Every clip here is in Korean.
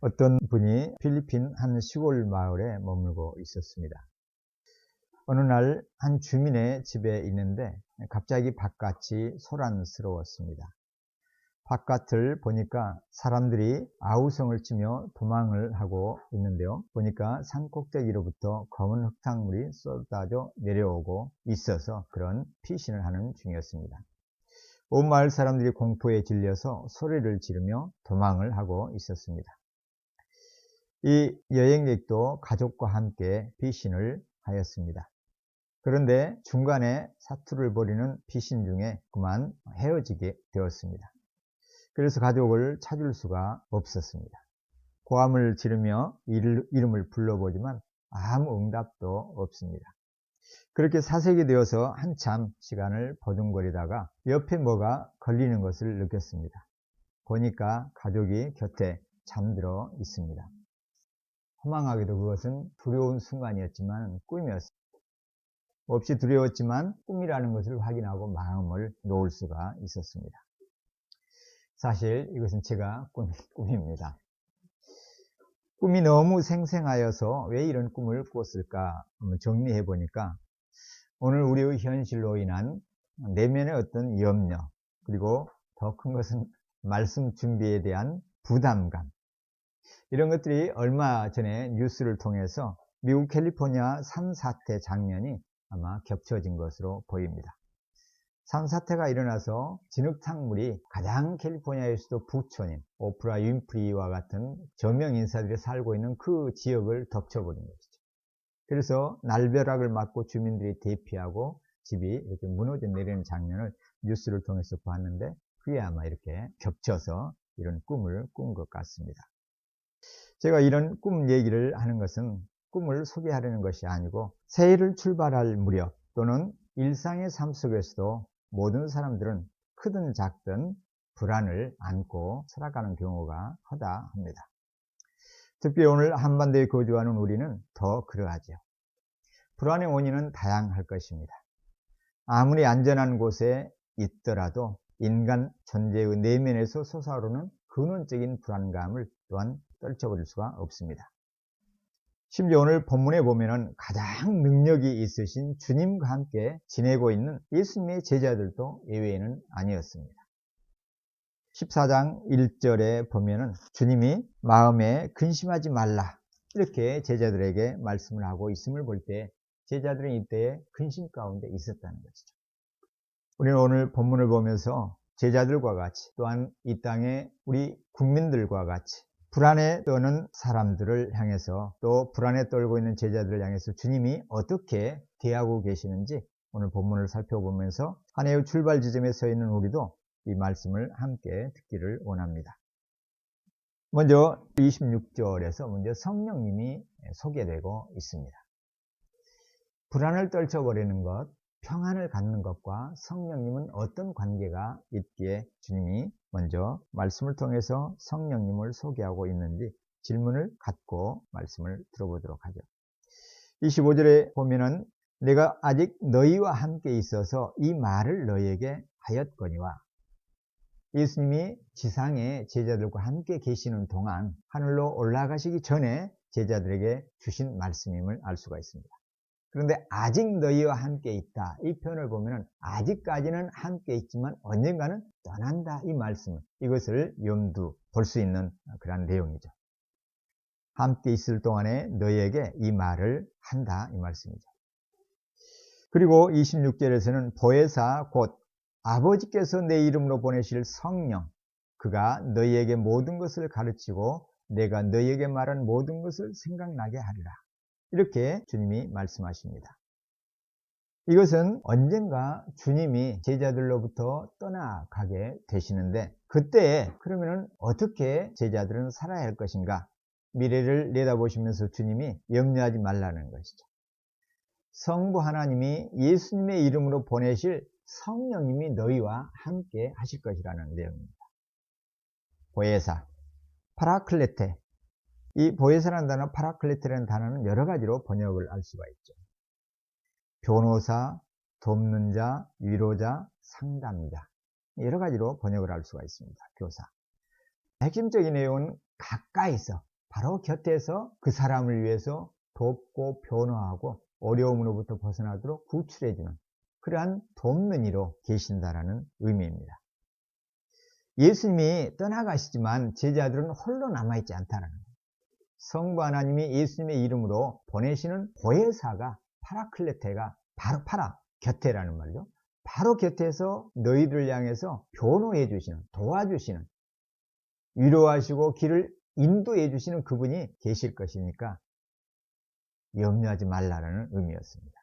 어떤 분이 필리핀 한 시골 마을에 머물고 있었습니다. 어느 날 한 주민의 집에 있는데 갑자기 바깥이 소란스러웠습니다. 바깥을 보니까 사람들이 아우성을 치며 도망을 하고 있는데요. 보니까 산 꼭대기로부터 검은 흙탕물이 쏟아져 내려오고 있어서 그런 피신을 하는 중이었습니다. 온 마을 사람들이 공포에 질려서 소리를 지르며 도망을 하고 있었습니다. 이 여행객도 가족과 함께 피신을 하였습니다. 그런데 중간에 사투를 벌이는 피신 중에 그만 헤어지게 되었습니다. 그래서 가족을 찾을 수가 없었습니다. 고함을 지르며 이름을 불러보지만 아무 응답도 없습니다. 그렇게 사색이 되어서 한참 시간을 버둥거리다가 옆에 뭐가 걸리는 것을 느꼈습니다. 보니까 가족이 곁에 잠들어 있습니다. 허망하게도 그것은 두려운 순간이었지만 꿈이었습니다. 몹시 두려웠지만 꿈이라는 것을 확인하고 마음을 놓을 수가 있었습니다. 사실 이것은 제가 꿈입니다. 꿈이 너무 생생하여서 왜 이런 꿈을 꿨을까 한번 정리해 보니까 오늘 우리의 현실로 인한 내면의 어떤 염려, 그리고 더 큰 것은 말씀 준비에 대한 부담감, 이런 것들이 얼마 전에 뉴스를 통해서 미국 캘리포니아 산사태 장면이 아마 겹쳐진 것으로 보입니다. 산사태가 일어나서 진흙탕물이 가장 캘리포니아에서도 부촌인 오프라 윈프리와 같은 저명 인사들이 살고 있는 그 지역을 덮쳐버린 것이죠. 그래서 날벼락을 맞고 주민들이 대피하고 집이 이렇게 무너져 내리는 장면을 뉴스를 통해서 봤는데 그게 아마 이렇게 겹쳐서 이런 꿈을 꾼 것 같습니다. 제가 이런 꿈 얘기를 하는 것은 꿈을 소개하려는 것이 아니고 새해를 출발할 무렵 또는 일상의 삶 속에서도 모든 사람들은 크든 작든 불안을 안고 살아가는 경우가 허다합니다. 특히 오늘 한반도에 거주하는 우리는 더 그러하죠. 불안의 원인은 다양할 것입니다. 아무리 안전한 곳에 있더라도 인간 존재의 내면에서 솟아오르는 근원적인 불안감을 또한 떨쳐버릴 수가 없습니다. 심지어 오늘 본문에 보면은 가장 능력이 있으신 주님과 함께 지내고 있는 예수님의 제자들도 예외는 아니었습니다. 14장 1절에 보면은 주님이 마음에 근심하지 말라 이렇게 제자들에게 말씀을 하고 있음을 볼 때 제자들은 이때에 근심 가운데 있었다는 것이죠. 우리는 오늘 본문을 보면서 제자들과 같이 또한 이 땅의 우리 국민들과 같이 불안에 떠는 사람들을 향해서 또 불안에 떨고 있는 제자들을 향해서 주님이 어떻게 대하고 계시는지 오늘 본문을 살펴보면서 한 해의 출발 지점에 서 있는 우리도 이 말씀을 함께 듣기를 원합니다. 먼저 26절에서 먼저 성령님이 소개되고 있습니다. 불안을 떨쳐버리는 것, 평안을 갖는 것과 성령님은 어떤 관계가 있기에 주님이 먼저 말씀을 통해서 성령님을 소개하고 있는지 질문을 갖고 말씀을 들어보도록 하죠. 25절에 보면은 내가 아직 너희와 함께 있어서 이 말을 너희에게 하였거니와 예수님이 지상에 제자들과 함께 계시는 동안 하늘로 올라가시기 전에 제자들에게 주신 말씀임을 알 수가 있습니다. 그런데 아직 너희와 함께 있다. 이 표현을 보면 아직까지는 함께 있지만 언젠가는 떠난다. 이 말씀, 이것을 염두 볼 수 있는 그런 내용이죠. 함께 있을 동안에 너희에게 이 말을 한다. 이 말씀이죠. 그리고 26절에서는 보혜사 곧 아버지께서 내 이름으로 보내실 성령, 그가 너희에게 모든 것을 가르치고 내가 너희에게 말한 모든 것을 생각나게 하리라. 이렇게 주님이 말씀하십니다. 이것은 언젠가 주님이 제자들로부터 떠나가게 되시는데 그때 그러면은 어떻게 제자들은 살아야 할 것인가? 미래를 내다보시면서 주님이 염려하지 말라는 것이죠. 성부 하나님이 예수님의 이름으로 보내실 성령님이 너희와 함께 하실 것이라는 내용입니다. 보혜사, 파라클레테. 이 보혜사라는 단어, 파라클레테라는 단어는 여러 가지로 번역을 할 수가 있죠. 변호사, 돕는 자, 위로자, 상담자. 여러 가지로 번역을 할 수가 있습니다. 교사. 핵심적인 내용은 가까이서, 바로 곁에서 그 사람을 위해서 돕고 변호하고 어려움으로부터 벗어나도록 구출해주는 그러한 돕는이로 계신다라는 의미입니다. 예수님이 떠나가시지만 제자들은 홀로 남아있지 않다는 거예요. 성부 하나님이 예수님의 이름으로 보내시는 보혜사가 파라클레테가 바로 곁에라는 말이죠. 바로 곁에서 너희를 향해서 변호해 주시는, 도와주시는, 위로하시고 길을 인도해 주시는 그분이 계실 것이니까 염려하지 말라는 의미였습니다.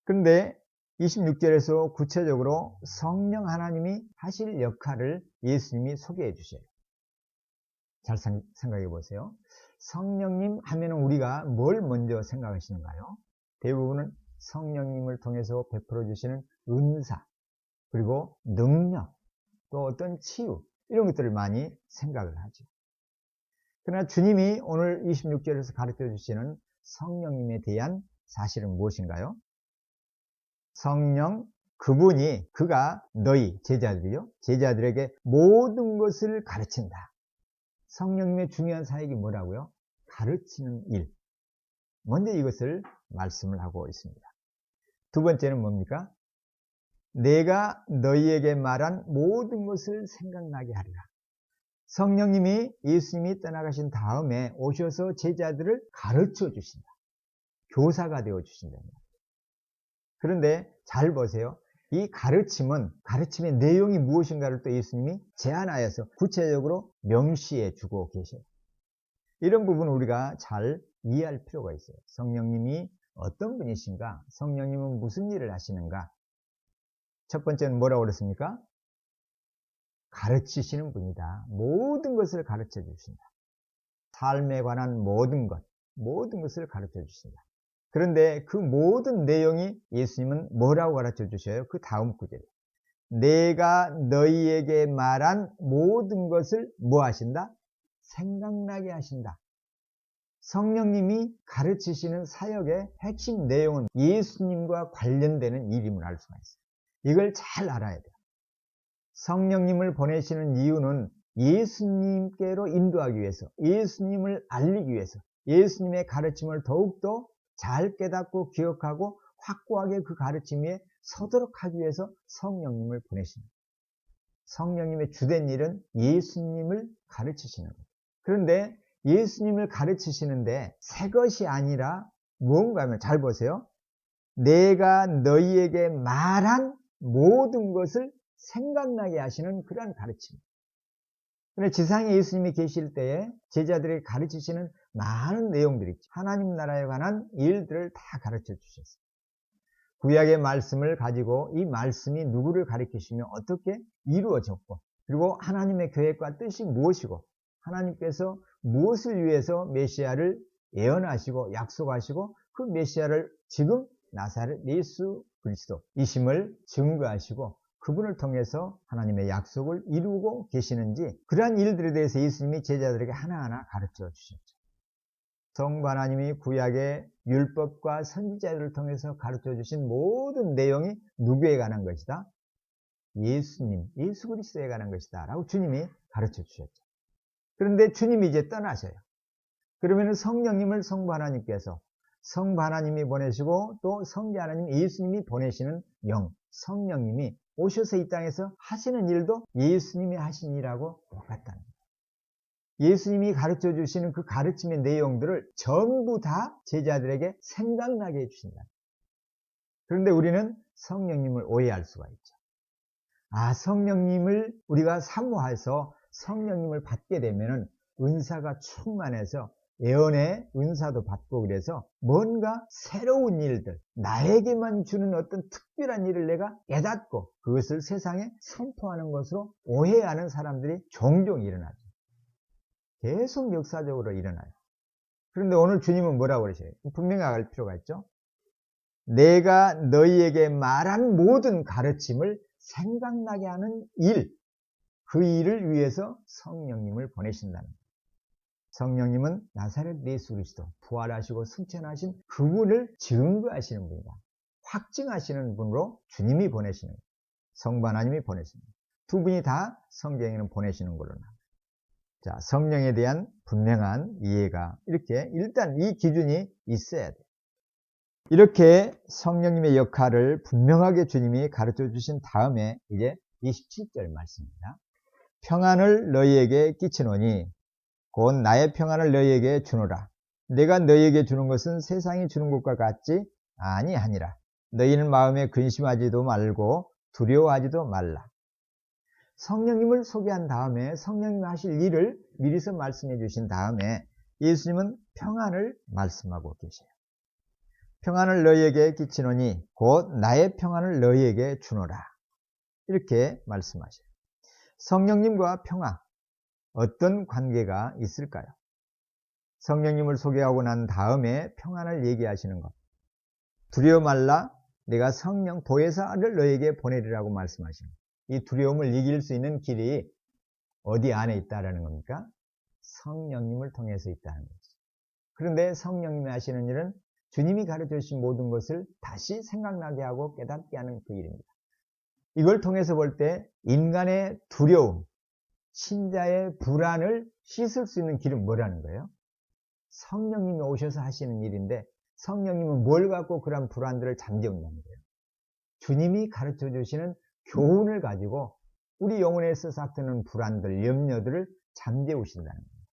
그런데 26절에서 구체적으로 성령 하나님이 하실 역할을 예수님이 소개해 주셔요. 잘 생각해 보세요. 성령님 하면 우리가 뭘 먼저 생각하시는가요? 대부분은 성령님을 통해서 베풀어 주시는 은사, 그리고 능력, 또 어떤 치유, 이런 것들을 많이 생각을 하죠. 그러나 주님이 오늘 26절에서 가르쳐 주시는 성령님에 대한 사실은 무엇인가요? 성령, 그가 너희 제자들이요, 제자들에게 모든 것을 가르친다. 성령님의 중요한 사역이 뭐라고요? 가르치는 일. 먼저 이것을 말씀을 하고 있습니다. 두 번째는 뭡니까? 내가 너희에게 말한 모든 것을 생각나게 하리라. 성령님이 예수님이 떠나가신 다음에 오셔서 제자들을 가르쳐 주신다. 교사가 되어 주신다. 그런데 잘 보세요. 이 가르침의 내용이 무엇인가를 또 예수님이 제안하여서 구체적으로 명시해 주고 계셔요. 이런 부분을 우리가 잘 이해할 필요가 있어요. 성령님이 어떤 분이신가? 성령님은 무슨 일을 하시는가? 첫 번째는 뭐라고 그랬습니까? 가르치시는 분이다. 모든 것을 가르쳐 주신다. 삶에 관한 모든 것을 가르쳐 주신다. 그런데 그 모든 내용이 예수님은 뭐라고 가르쳐 주셔요? 그 다음 구절에 내가 너희에게 말한 모든 것을 뭐 하신다? 생각나게 하신다. 성령님이 가르치시는 사역의 핵심 내용은 예수님과 관련되는 일임을 알 수가 있어요. 이걸 잘 알아야 돼요. 성령님을 보내시는 이유는 예수님께로 인도하기 위해서, 예수님을 알리기 위해서, 예수님의 가르침을 더욱더 잘 깨닫고 기억하고 확고하게 그 가르침 위에 서도록 하기 위해서 성령님을 보내십니다. 성령님의 주된 일은 예수님을 가르치시는 거예요. 그런데 예수님을 가르치시는데 새 것이 아니라 무언가 하면 잘 보세요. 내가 너희에게 말한 모든 것을 생각나게 하시는 그러한 가르침. 그런데 지상에 예수님이 계실 때에 제자들에게 가르치시는 많은 내용들이 있죠. 하나님 나라에 관한 일들을 다 가르쳐 주셨어요. 구약의 말씀을 가지고 이 말씀이 누구를 가르치시며 어떻게 이루어졌고, 그리고 하나님의 계획과 뜻이 무엇이고, 하나님께서 무엇을 위해서 메시아를 예언하시고 약속하시고 그 메시아를 지금 나사렛 예수 그리스도 이심을 증거하시고 그분을 통해서 하나님의 약속을 이루고 계시는지, 그러한 일들에 대해서 예수님이 제자들에게 하나하나 가르쳐 주셨죠. 성부 하나님이 구약의 율법과 선지자들을 통해서 가르쳐 주신 모든 내용이 누구에 관한 것이다? 예수님, 예수 그리스도에 관한 것이다 라고 주님이 가르쳐 주셨죠. 그런데 주님이 이제 떠나셔요. 그러면 성령님을 성부 하나님께서, 성부 하나님이 보내시고 또 성자 하나님 예수님이 보내시는 영, 성령님이 오셔서 이 땅에서 하시는 일도 예수님이 하신 일하고 똑같다는 거예요. 예수님이 가르쳐 주시는 그 가르침의 내용들을 전부 다 제자들에게 생각나게 해주신다. 그런데 우리는 성령님을 오해할 수가 있죠. 성령님을 우리가 사모해서 성령님을 받게 되면은 은사가 충만해서 예언의 은사도 받고, 그래서 뭔가 새로운 일들, 나에게만 주는 어떤 특별한 일을 내가 깨닫고 그것을 세상에 선포하는 것으로 오해하는 사람들이 종종 일어나죠. 계속 역사적으로 일어나요. 그런데 오늘 주님은 뭐라고 그러셔요? 분명히 알 필요가 있죠. 내가 너희에게 말한 모든 가르침을 생각나게 하는 일, 그 일을 위해서 성령님을 보내신다는 거예요. 성령님은 나사렛 예수 그리스도, 부활하시고 승천하신 그분을 증거하시는 분이다. 확증하시는 분으로 주님이 보내시는 거예요. 성부 하나님이 보내십니다. 두 분이 다 성경에는 보내시는 걸로 나와요. 자, 성령에 대한 분명한 이해가 이렇게 일단 이 기준이 있어야 돼요. 이렇게 성령님의 역할을 분명하게 주님이 가르쳐 주신 다음에 이제 27절 말씀입니다. 평안을 너희에게 끼치노니 곧 나의 평안을 너희에게 주노라. 내가 너희에게 주는 것은 세상이 주는 것과 같지 아니하니라. 너희는 마음에 근심하지도 말고 두려워하지도 말라. 성령님을 소개한 다음에 성령님이 하실 일을 미리서 말씀해 주신 다음에 예수님은 평안을 말씀하고 계세요. 평안을 너희에게 끼치노니 곧 나의 평안을 너희에게 주노라. 이렇게 말씀하셔요. 성령님과 평안, 어떤 관계가 있을까요? 성령님을 소개하고 난 다음에 평안을 얘기하시는 것. 두려워 말라, 내가 성령 보혜사를 너희에게 보내리라고 말씀하시는 것. 이 두려움을 이길 수 있는 길이 어디 안에 있다라는 겁니까? 성령님을 통해서 있다는 거죠. 그런데 성령님이 하시는 일은 주님이 가르쳐 주신 모든 것을 다시 생각나게 하고 깨닫게 하는 그 일입니다. 이걸 통해서 볼 때 인간의 두려움, 신자의 불안을 씻을 수 있는 길은 뭐라는 거예요? 성령님이 오셔서 하시는 일인데 성령님은 뭘 갖고 그런 불안들을 잠재운다는 거예요? 주님이 가르쳐 주시는 교훈을 가지고 우리 영혼에서 싹트는 불안들, 염려들을 잠재우신다는 거예요.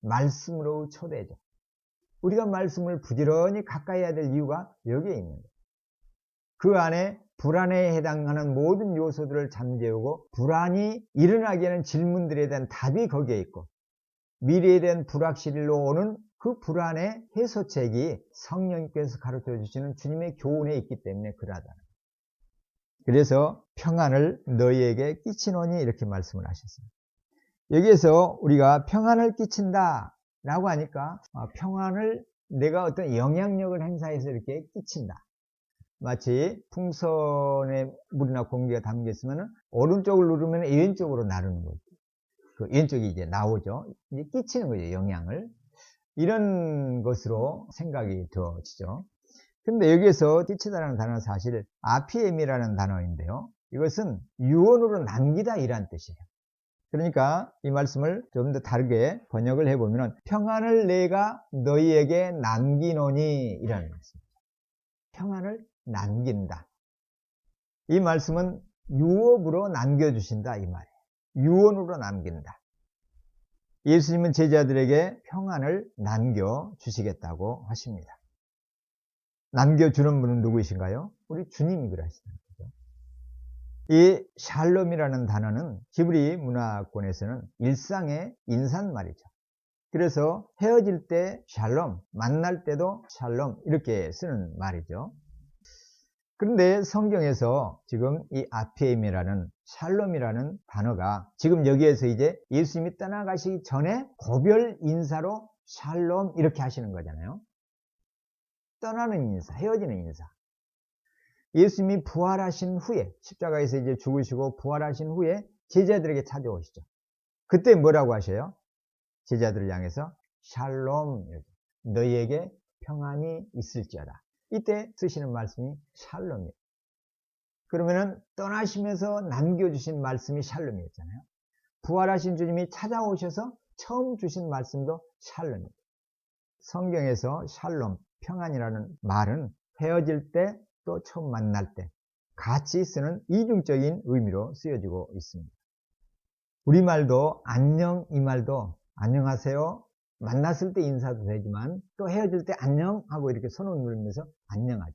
말씀으로 초대죠. 우리가 말씀을 부지런히 가까이 해야 될 이유가 여기에 있는 거예요. 그 안에 불안에 해당하는 모든 요소들을 잠재우고 불안이 일어나게 하는 질문들에 대한 답이 거기에 있고 미래에 대한 불확실로 오는 그 불안의 해소책이 성령님께서 가르쳐 주시는 주님의 교훈에 있기 때문에 그러하다는 거예요. 그래서 평안을 너희에게 끼치노니 이렇게 말씀을 하셨어요. 여기에서 우리가 평안을 끼친다 라고 하니까 평안을 내가 어떤 영향력을 행사해서 이렇게 끼친다. 마치 풍선에 물이나 공기가 담겨 있으면 오른쪽을 누르면 왼쪽으로 나르는 거죠. 그 왼쪽이 이제 나오죠. 이제 끼치는 거죠, 영향을. 이런 것으로 생각이 되어지죠. 근데 여기에서 끼치다라는 단어는 사실 아피엠이라는 단어인데요. 이것은 유언으로 남기다 이란 뜻이에요. 그러니까 이 말씀을 좀 더 다르게 번역을 해보면 평안을 내가 너희에게 남기노니 이라는 말씀입니다. 평안을 남긴다. 이 말씀은 유업으로 남겨주신다 이 말이에요. 유언으로 남긴다. 예수님은 제자들에게 평안을 남겨주시겠다고 하십니다. 남겨주는 분은 누구이신가요? 우리 주님이 그러시는 거죠. 이 샬롬이라는 단어는 히브리 문화권에서는 일상의 인사말이죠. 그래서 헤어질 때 샬롬, 만날 때도 샬롬 이렇게 쓰는 말이죠. 그런데 성경에서 지금 이 아피엠이라는 샬롬이라는 단어가 지금 여기에서 이제 예수님이 떠나가시기 전에 고별 인사로 샬롬 이렇게 하시는 거잖아요. 떠나는 인사, 헤어지는 인사. 예수님이 부활하신 후에 십자가에서 이제 죽으시고 부활하신 후에 제자들에게 찾아오시죠. 그때 뭐라고 하셔요? 제자들을 향해서 샬롬, 너희에게 평안이 있을지어다. 이때 쓰시는 말씀이 샬롬이에요. 그러면은 떠나시면서 남겨주신 말씀이 샬롬이었잖아요. 부활하신 주님이 찾아오셔서 처음 주신 말씀도 샬롬이에요. 성경에서 샬롬, 평안이라는 말은 헤어질 때 또 처음 만날 때 같이 쓰는 이중적인 의미로 쓰여지고 있습니다. 우리말도 안녕 이 말도 안녕하세요 만났을 때 인사도 되지만 또 헤어질 때 안녕 하고 이렇게 손을 누르면서 안녕하죠.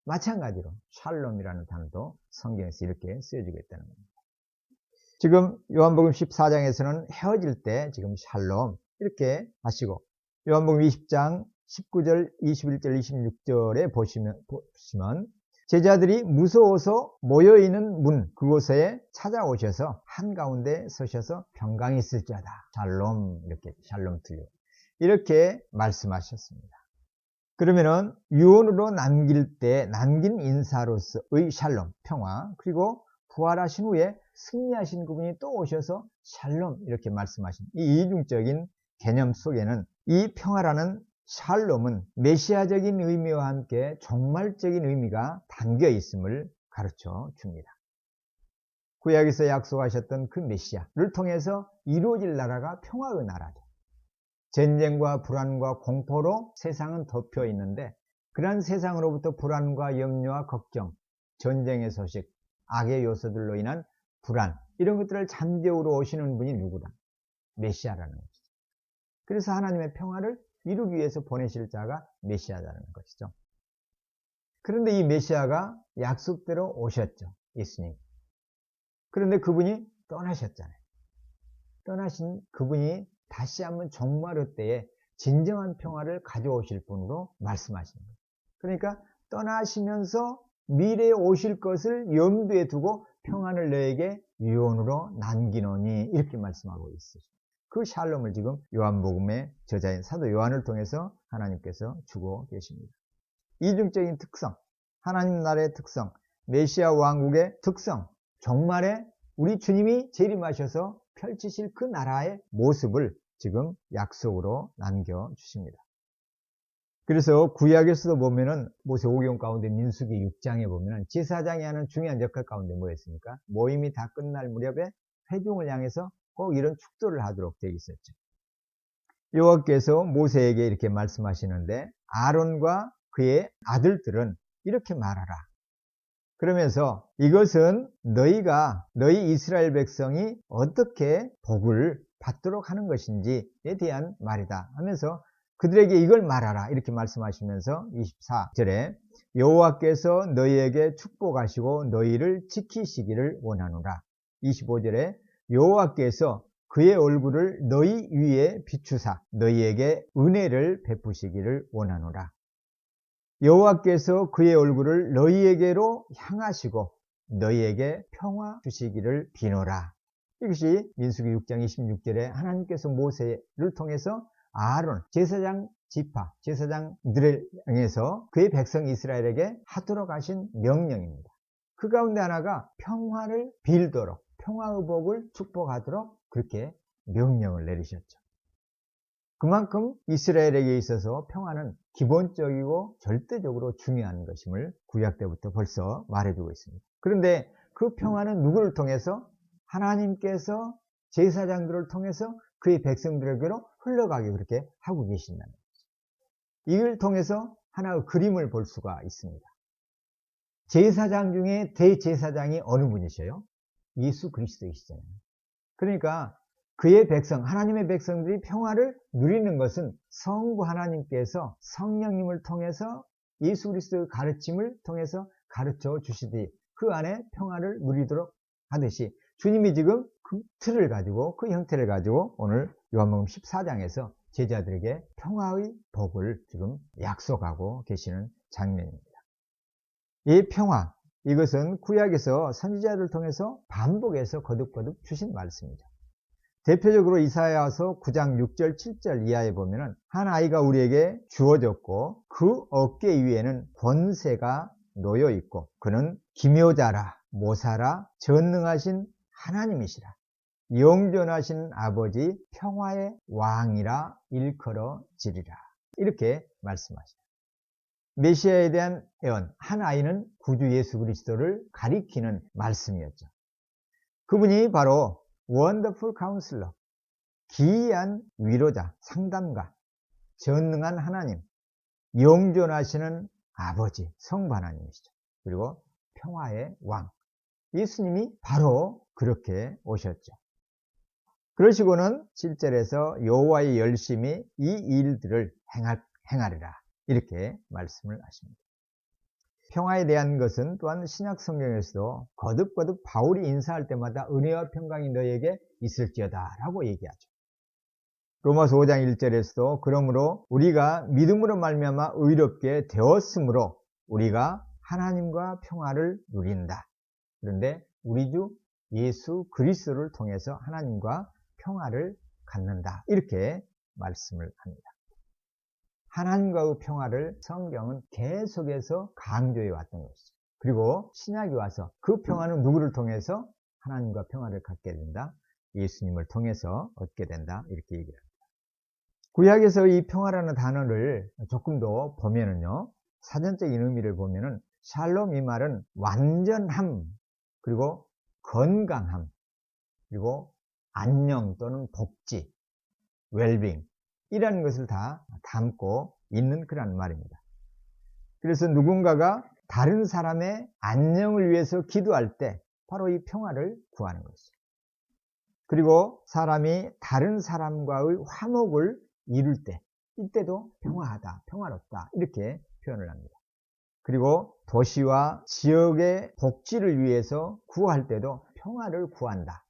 마찬가지로 샬롬이라는 단어도 성경에서 이렇게 쓰여지고 있다는 겁니다. 지금 요한복음 14장에서는 헤어질 때 지금 샬롬 이렇게 하시고 요한복음 20장 19절, 21절, 26절에 보시면 제자들이 무서워서 모여있는 문 그곳에 찾아오셔서 한가운데 서셔서 평강이 있을지어다. 샬롬 이렇게 샬롬 틀려 이렇게 말씀하셨습니다. 그러면은 유언으로 남길 때 남긴 인사로서의 샬롬 평화 그리고 부활하신 후에 승리하신 그분이 또 오셔서 샬롬 이렇게 말씀하신 이 이중적인 개념 속에는 이 평화라는 샬롬은 메시아적인 의미와 함께 종말적인 의미가 담겨 있음을 가르쳐 줍니다. 구약에서 약속하셨던 그 메시아를 통해서 이루어질 나라가 평화의 나라죠. 전쟁과 불안과 공포로 세상은 덮여 있는데 그러한 세상으로부터 불안과 염려와 걱정, 전쟁의 소식, 악의 요소들로 인한 불안, 이런 것들을 잠재우러 오시는 분이 누구다? 메시아라는 것이죠. 그래서 하나님의 평화를 이루기 위해서 보내실 자가 메시아라는 것이죠. 그런데 이 메시아가 약속대로 오셨죠. 예수님. 그런데 그분이 떠나셨잖아요. 떠나신 그분이 다시 한번 종말의 때에 진정한 평화를 가져오실 분으로 말씀하시는 거예요. 그러니까 떠나시면서 미래에 오실 것을 염두에 두고 평안을 너에게 유언으로 남기노니 이렇게 말씀하고 있어요. 그 샬롬을 지금 요한복음의 저자인 사도 요한을 통해서 하나님께서 주고 계십니다. 이중적인 특성, 하나님 나라의 특성, 메시아 왕국의 특성, 종말에 우리 주님이 재림하셔서 펼치실 그 나라의 모습을 지금 약속으로 남겨주십니다. 그래서 구약에서도 보면은 모세오경 가운데 민수기 6장에 보면은 제사장이 하는 중요한 역할 가운데 뭐였습니까? 모임이 다 끝날 무렵에 회중을 향해서 꼭 이런 축도를 하도록 되어 있었죠. 여호와께서 모세에게 이렇게 말씀하시는데 아론과 그의 아들들은 이렇게 말하라. 그러면서 이것은 너희 이스라엘 백성이 어떻게 복을 받도록 하는 것인지에 대한 말이다 하면서 그들에게 이걸 말하라 이렇게 말씀하시면서 24절에 여호와께서 너희에게 축복하시고 너희를 지키시기를 원하노라. 25절에 여호와께서 그의 얼굴을 너희 위에 비추사 너희에게 은혜를 베푸시기를 원하노라. 여호와께서 그의 얼굴을 너희에게로 향하시고 너희에게 평화 주시기를 비노라. 이것이 민수기 6장 26절에 하나님께서 모세를 통해서 아론 제사장 지파 제사장들을 향해서 그의 백성 이스라엘에게 하도록 하신 명령입니다. 그 가운데 하나가 평화를 빌도록 평화의 복을 축복하도록 그렇게 명령을 내리셨죠. 그만큼 이스라엘에게 있어서 평화는 기본적이고 절대적으로 중요한 것임을 구약 때부터 벌써 말해주고 있습니다. 그런데 그 평화는 누구를 통해서? 하나님께서 제사장들을 통해서 그의 백성들에게로 흘러가게 그렇게 하고 계신다는 거죠. 이걸 통해서 하나의 그림을 볼 수가 있습니다. 제사장 중에 대제사장이 어느 분이셔요? 예수 그리스도이시잖아요. 그러니까 그의 백성, 하나님의 백성들이 평화를 누리는 것은 성부 하나님께서 성령님을 통해서 예수 그리스도의 가르침을 통해서 가르쳐 주시되 그 안에 평화를 누리도록 하듯이 주님이 지금 그 틀을 가지고 그 형태를 가지고 오늘 요한복음 14장에서 제자들에게 평화의 복을 지금 약속하고 계시는 장면입니다. 이 평화, 이것은 구약에서 선지자들을 통해서 반복해서 거듭거듭 주신 말씀이죠. 대표적으로 이사야서 9장 6절 7절 이하에 보면은 한 아이가 우리에게 주어졌고 그 어깨 위에는 권세가 놓여 있고 그는 기묘자라 모사라 전능하신 하나님이시라 영존하신 아버지 평화의 왕이라 일컬어지리라 이렇게 말씀하시다. 메시아에 대한 예언, 한 아이는 구주 예수 그리스도를 가리키는 말씀이었죠. 그분이 바로 원더풀 카운슬러, 기이한 위로자, 상담가, 전능한 하나님, 영존하시는 아버지, 성부 하나님이시죠. 그리고 평화의 왕, 예수님이 바로 그렇게 오셨죠. 그러시고는 7절에서 여호와의 열심히 이 일들을 행하리라 이렇게 말씀을 하십니다. 평화에 대한 것은 또한 신약 성경에서도 거듭거듭 바울이 인사할 때마다 은혜와 평강이 너에게 있을지어다 라고 얘기하죠. 로마서 5장 1절에서도 그러므로 우리가 믿음으로 말미암아 의롭게 되었으므로 우리가 하나님과 평화를 누린다. 그런데 우리 주 예수 그리스도를 통해서 하나님과 평화를 갖는다. 이렇게 말씀을 합니다. 하나님과의 평화를 성경은 계속해서 강조해 왔던 것이죠. 그리고 신약이 와서 그 평화는 누구를 통해서 하나님과 평화를 갖게 된다? 예수님을 통해서 얻게 된다. 이렇게 얘기를 합니다. 구약에서 이 평화라는 단어를 조금 더 보면은요, 사전적인 의미를 보면은 샬롬 이 말은 완전함, 그리고 건강함, 그리고 안녕 또는 복지, 웰빙 이라는 것을 다 담고 있는 그런 말입니다. 그래서 누군가가 다른 사람의 안녕을 위해서 기도할 때 바로 이 평화를 구하는 것이죠. 그리고 사람이 다른 사람과의 화목을 이룰 때 이때도 평화하다, 평화롭다 이렇게 표현을 합니다. 그리고 도시와 지역의 복지를 위해서 구할 때도 평화를 구한다.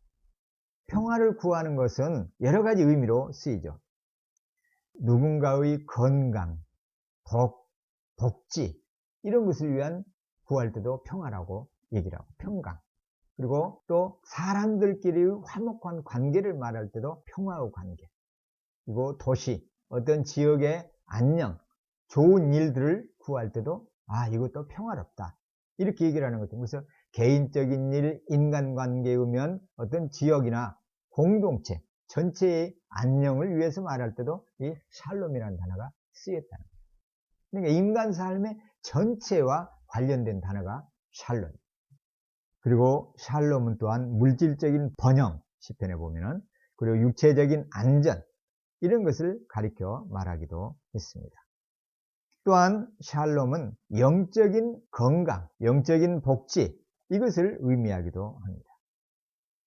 평화를 구하는 것은 여러 가지 의미로 쓰이죠. 누군가의 건강, 복지 이런 것을 위한 구할 때도 평화라고 얘기를 하고 평강. 그리고 또 사람들끼리의 화목한 관계를 말할 때도 평화의 관계. 그리고 도시, 어떤 지역의 안녕, 좋은 일들을 구할 때도 이것도 평화롭다. 이렇게 얘기를 하는 거죠. 그래서 개인적인 일, 인간관계이면 어떤 지역이나 공동체, 전체의 안녕을 위해서 말할 때도 이 샬롬이라는 단어가 쓰였다는 거예요. 그러니까 인간 삶의 전체와 관련된 단어가 샬롬. 그리고 샬롬은 또한 물질적인 번영, 시편에 보면은, 그리고 육체적인 안전, 이런 것을 가리켜 말하기도 했습니다. 또한 샬롬은 영적인 건강, 영적인 복지, 이것을 의미하기도 합니다.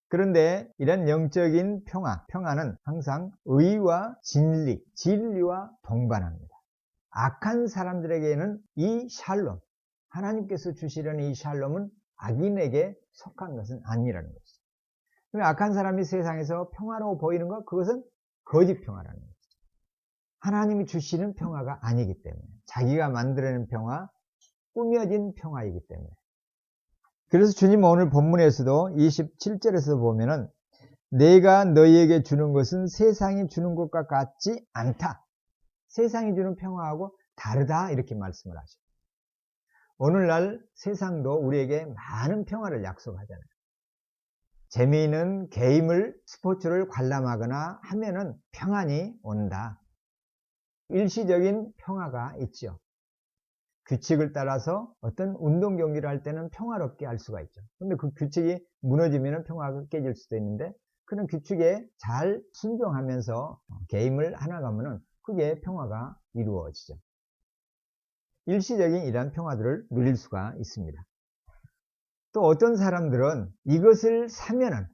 그런데 이런 영적인 평화는 항상 의와 진리와 동반합니다. 악한 사람들에게는 이 샬롬, 하나님께서 주시려는 이 샬롬은 악인에게 속한 것은 아니라는 것이죠. 그러면 악한 사람이 세상에서 평화로워 보이는 것, 그것은 거짓 평화라는 것이죠. 하나님이 주시는 평화가 아니기 때문에, 자기가 만들어낸 평화, 꾸며진 평화이기 때문에. 그래서 주님 오늘 본문에서도 27절에서 보면은 내가 너희에게 주는 것은 세상이 주는 것과 같지 않다. 세상이 주는 평화하고 다르다 이렇게 말씀을 하죠. 오늘날 세상도 우리에게 많은 평화를 약속하잖아요. 재미있는 게임을, 스포츠를 관람하거나 하면은 평안이 온다. 일시적인 평화가 있죠. 규칙을 따라서 어떤 운동 경기를 할 때는 평화롭게 할 수가 있죠. 그런데 그 규칙이 무너지면 평화가 깨질 수도 있는데, 그런 규칙에 잘 순종하면서 게임을 하나 가면은 그게 평화가 이루어지죠. 일시적인 이러한 평화들을 누릴 수가 있습니다. 또 어떤 사람들은 이것을 사면은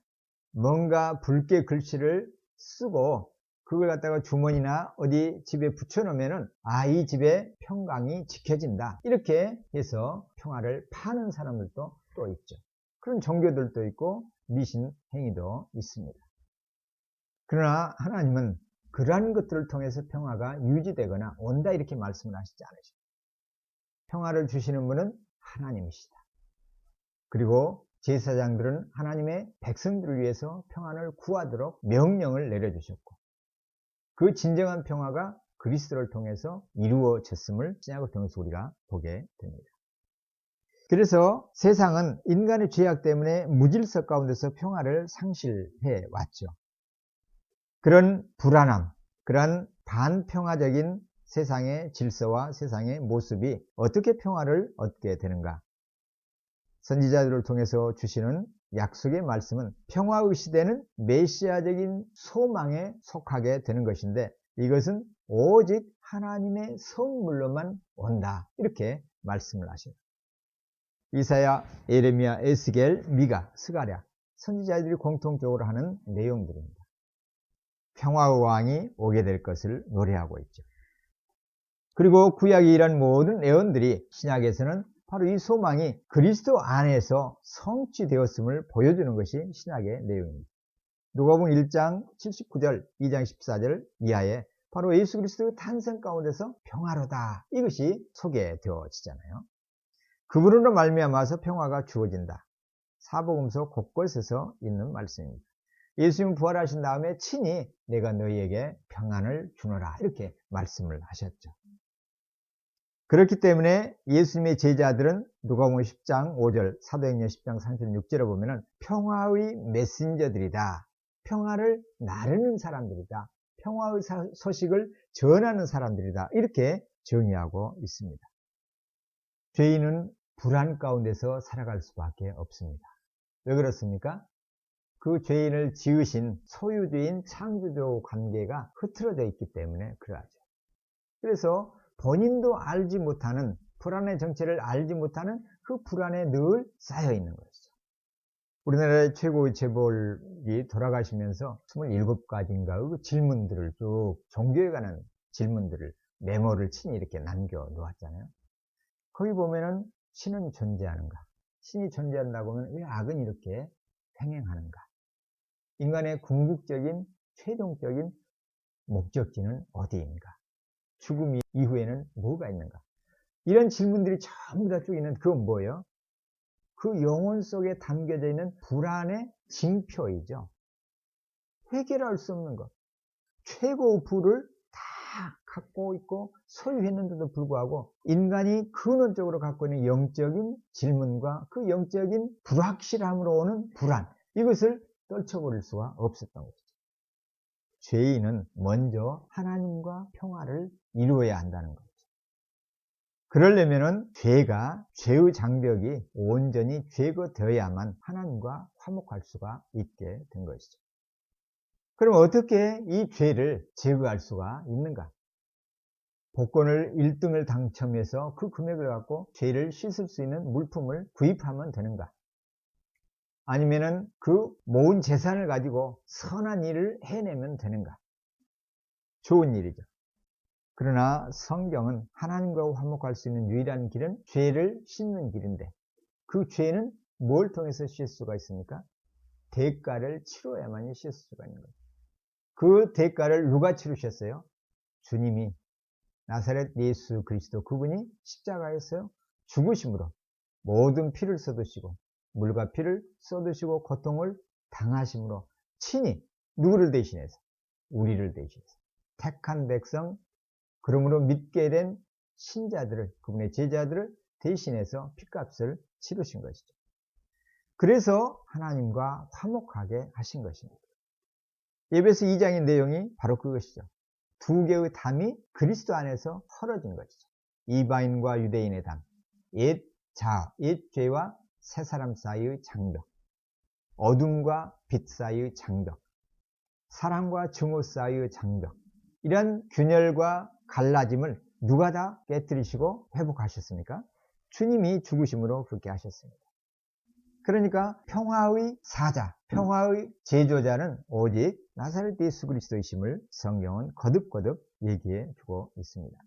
뭔가 붉게 글씨를 쓰고 그걸 갖다가 주머니나 어디 집에 붙여놓으면은 이 집에 평강이 지켜진다. 이렇게 해서 평화를 파는 사람들도 또 있죠. 그런 종교들도 있고 미신 행위도 있습니다. 그러나 하나님은 그러한 것들을 통해서 평화가 유지되거나 온다 이렇게 말씀을 하시지 않으십니다. 평화를 주시는 분은 하나님이시다. 그리고 제사장들은 하나님의 백성들을 위해서 평안을 구하도록 명령을 내려주셨고, 그 진정한 평화가 그리스도를 통해서 이루어졌음을 신약을 통해서 우리가 보게 됩니다. 그래서 세상은 인간의 죄악 때문에 무질서 가운데서 평화를 상실해 왔죠. 그런 불안함, 그런 반평화적인 세상의 질서와 세상의 모습이 어떻게 평화를 얻게 되는가? 선지자들을 통해서 주시는 약속의 말씀은 평화의 시대는 메시아적인 소망에 속하게 되는 것인데, 이것은 오직 하나님의 성물로만 온다. 이렇게 말씀을 하셔요. 이사야, 예레미야, 에스겔, 미가, 스가랴 선지자들이 공통적으로 하는 내용들입니다. 평화의 왕이 오게 될 것을 노래하고 있죠. 그리고 구약의 이런 모든 예언들이 신약에서는 바로 이 소망이 그리스도 안에서 성취되었음을 보여주는 것이 신약의 내용입니다. 누가복음 1장 79절, 2장 14절 이하에 바로 예수 그리스도의 탄생 가운데서 평화로다, 이것이 소개되어지잖아요. 그분으로 말미암아서 평화가 주어진다. 사복음서 곳곳에서 있는 말씀입니다. 예수님 부활하신 다음에 친히 내가 너희에게 평안을 주노라 이렇게 말씀을 하셨죠. 그렇기 때문에 예수님의 제자들은 누가복음 10장 5절, 사도행전 10장 36절에 보면은 평화의 메신저들이다. 평화를 나르는 사람들이다. 평화의 소식을 전하는 사람들이다. 이렇게 정의하고 있습니다. 죄인은 불안 가운데서 살아갈 수밖에 없습니다. 왜 그렇습니까? 그 죄인을 지으신 소유주인 창조주 관계가 흐트러져 있기 때문에 그러하죠. 그래서 본인도 알지 못하는, 불안의 정체를 알지 못하는 그 불안에 늘 쌓여 있는 것이죠. 우리나라의 최고의 재벌이 돌아가시면서 27가지인가 그 질문들을 쭉, 종교에 관한 질문들을, 메모를 친히 이렇게 남겨 놓았잖아요. 거기 보면은 신은 존재하는가? 신이 존재한다고 하면 왜 악은 이렇게 횡행하는가? 인간의 궁극적인 최종적인 목적지는 어디인가? 죽음 이후에는 뭐가 있는가? 이런 질문들이 전부 다 쭉 있는, 그건 뭐예요? 그 영혼 속에 담겨져 있는 불안의 징표이죠. 해결할 수 없는 것. 최고의 부를 다 갖고 있고 소유했는데도 불구하고 인간이 근원적으로 갖고 있는 영적인 질문과 그 영적인 불확실함으로 오는 불안, 이것을 떨쳐버릴 수가 없었던 것이죠. 죄인은 먼저 하나님과 평화를 이루어야 한다는 거죠. 그러려면은 죄의 장벽이 온전히 제거되어야만 하나님과 화목할 수가 있게 된 것이죠. 그럼 어떻게 이 죄를 제거할 수가 있는가? 복권을 1등을 당첨해서 그 금액을 갖고 죄를 씻을 수 있는 물품을 구입하면 되는가? 아니면은 그 모은 재산을 가지고 선한 일을 해내면 되는가? 좋은 일이죠. 그러나 성경은 하나님과 화목할 수 있는 유일한 길은 죄를 씻는 길인데, 그 죄는 뭘 통해서 씻을 수가 있습니까? 대가를 치러야만이 씻을 수가 있는 거예요. 그 대가를 누가 치르셨어요? 주님이, 나사렛 예수 그리스도, 그분이 십자가에서 죽으심으로 모든 피를 쏟으시고 물과 피를 쏟으시고 고통을 당하심으로 친히 누구를 대신해서? 우리를 대신해서 택한 백성, 그러므로 믿게 된 신자들을, 그분의 제자들을 대신해서 핏값을 치르신 것이죠. 그래서 하나님과 화목하게 하신 것입니다. 에베소 2장의 내용이 바로 그것이죠. 두 개의 담이 그리스도 안에서 헐어진 것이죠. 이방인과 유대인의 담, 옛 죄와 새 사람 사이의 장벽, 어둠과 빛 사이의 장벽, 사랑과 증오 사이의 장벽, 이런 균열과 갈라짐을 누가 다 깨뜨리시고 회복하셨습니까? 주님이 죽으심으로 그렇게 하셨습니다. 그러니까 평화의 사자, 평화의 제조자는 오직 나사렛 예수 그리스도이심을 성경은 거듭거듭 얘기해 주고 있습니다.